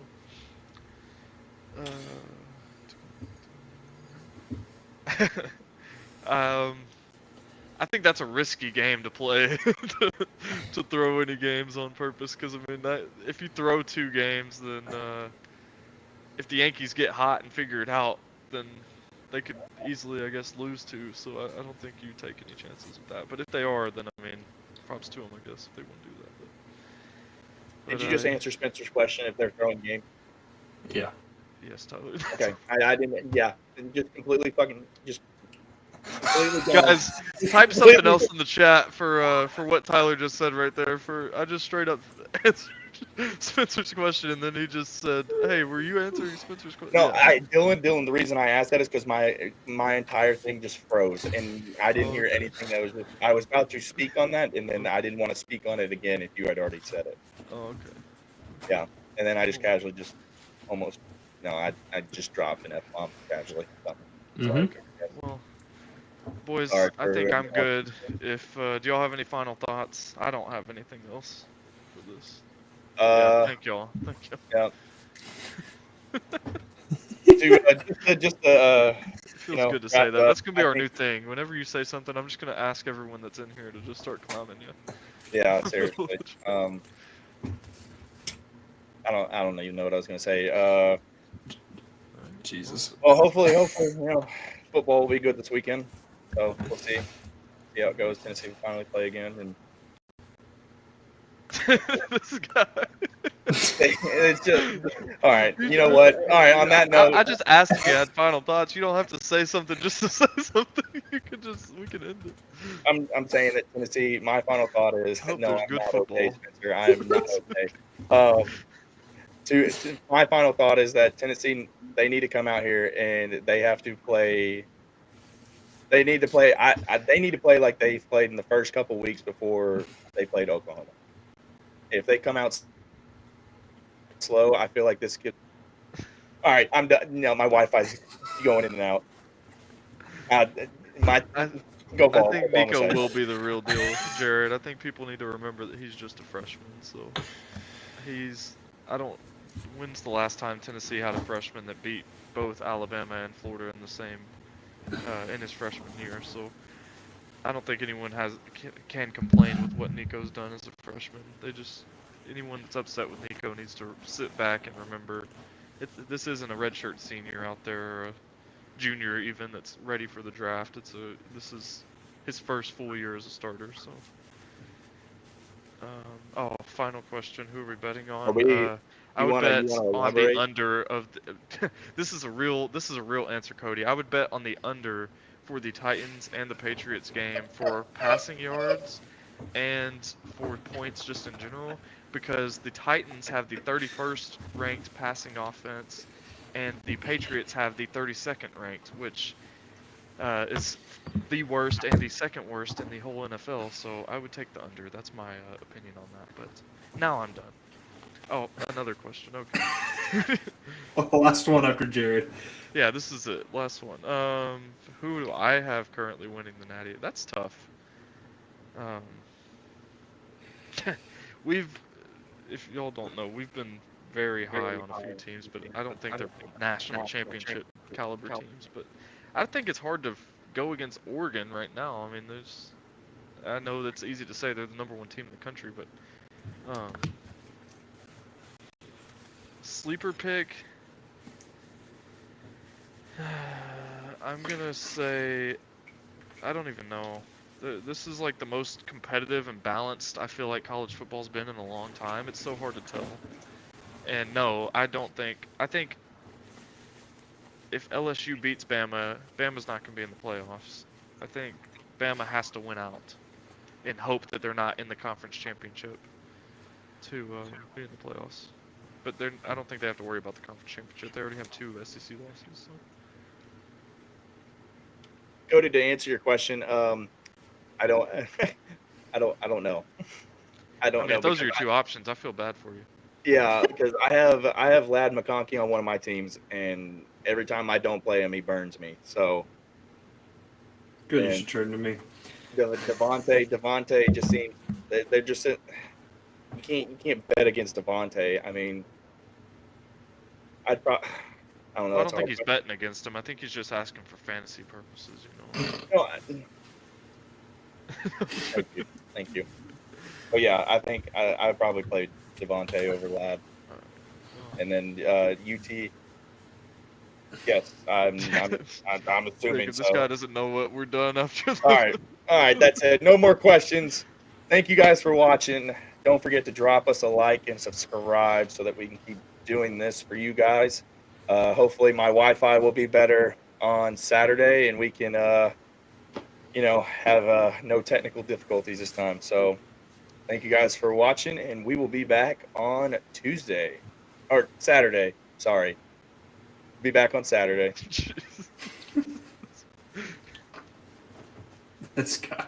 I think that's a risky game to play to throw any games on purpose, because I mean if you throw 2 games, then if the Yankees get hot and figure it out, then they could easily, I guess, lose 2. So I don't think you take any chances with that. But if they are, then I mean, props to them, I guess, if they want to do that. Did you just answer Spencer's question if they're throwing game? Yeah. Yes, Tyler. Okay, I didn't. Yeah, just completely fucking just. Guys, type something else in the chat for what Tyler just said right there. I just straight up answered Spencer's question, and then he just said, "Hey, were you answering Spencer's question?" No, yeah. Dylan. The reason I asked that is because my entire thing just froze, and I didn't hear anything. That was I was about to speak on that, and then I didn't want to speak on it again if you had already said it. Oh, okay. Yeah, and then I just casually just almost. No, I just dropped an F-bomb casually. So, Okay. Well, boys, I think I'm good. If do y'all have any final thoughts? I don't have anything else for this. Yeah, thank y'all. Thank y'all. Yeah. It feels good to say that. That's gonna be our new thing. Whenever you say something, I'm just gonna ask everyone that's in here to just start clowning you. Yeah, seriously. I don't even know what I was gonna say. Jesus. Well, hopefully, football will be good this weekend. So we'll see how it goes. Tennessee will finally play again, and this guy. it's just all right. You know what? All right. On that note, I just asked if you had final thoughts. You don't have to say something just to say something. We can end it. I'm saying that Tennessee. My final thought is no. I'm good not football. okay, Spencer. I am not okay. My final thought is that Tennessee, they need to come out here and they have to play. They need to play. They need to play like they played in the first couple weeks before they played Oklahoma. If they come out slow, I feel like this could. All right, I'm done. My Wi-Fi's going in and out. Go ball. I think Nico will be the real deal, Jared. I think people need to remember that he's just a freshman. So when's the last time Tennessee had a freshman that beat both Alabama and Florida in the same in his freshman year? So I don't think anyone can complain with what Nico's done as a freshman. Anyone that's upset with Nico needs to sit back and remember this isn't a redshirt senior out there or a junior even that's ready for the draft. This is his first full year as a starter. So final question, who are we betting on? I would bet on the under of this is a real answer, Cody. I would bet on the under for the Titans and the Patriots game for passing yards and for points just in general, because the Titans have the 31st ranked passing offense and the Patriots have the 32nd ranked, which is the worst and the second worst in the whole NFL. So I would take the under. That's my opinion on that. But now I'm done. Oh, another question. Okay. Last one after Jared. Yeah, this is it. Last one. Who do I have currently winning the Natty? That's tough. If y'all don't know, we've been very high on a few teams, but I don't think they're national championship caliber teams. But I think it's hard to go against Oregon right now. I mean, I know that's easy to say they're the #1 team in the country, but sleeper pick. I'm gonna say, I don't even know. This is like the most competitive and balanced I feel like college football's been in a long time. It's so hard to tell. And no, I think if LSU beats Bama, Bama's not going to be in the playoffs. I think Bama has to win out and hope that they're not in the conference championship to be in the playoffs. But I don't think they have to worry about the conference championship. They already have 2 SEC losses. So. Cody, to answer your question, I don't, I don't know. I I don't mean, know if those because are your two options, I feel bad for you. yeah, because I have Lad McConkey on one of my teams, and every time I don't play him, he burns me. So Good, you and should trade him to me. Devontae just seems they're just you can't bet against Devontae. I mean, I'd probably I don't know. Well, I That's don't a think hard he's question. betting against him. I think he's just asking for fantasy purposes. No, thank you, thank you. But yeah, I think I probably played Devontae over Lad, Well, and then UT. Yes, I'm assuming thinking this guy so. doesn't know what we're done after All the. right. All right. That's it. No more questions. Thank you guys for watching. Don't forget to drop us a like and subscribe so that we can keep doing this for you guys. Hopefully, my Wi Fi will be better on Saturday and we can, have no technical difficulties this time. So, thank you guys for watching, and we will be back on Tuesday or Saturday. Sorry. Be back on Saturday. This guy.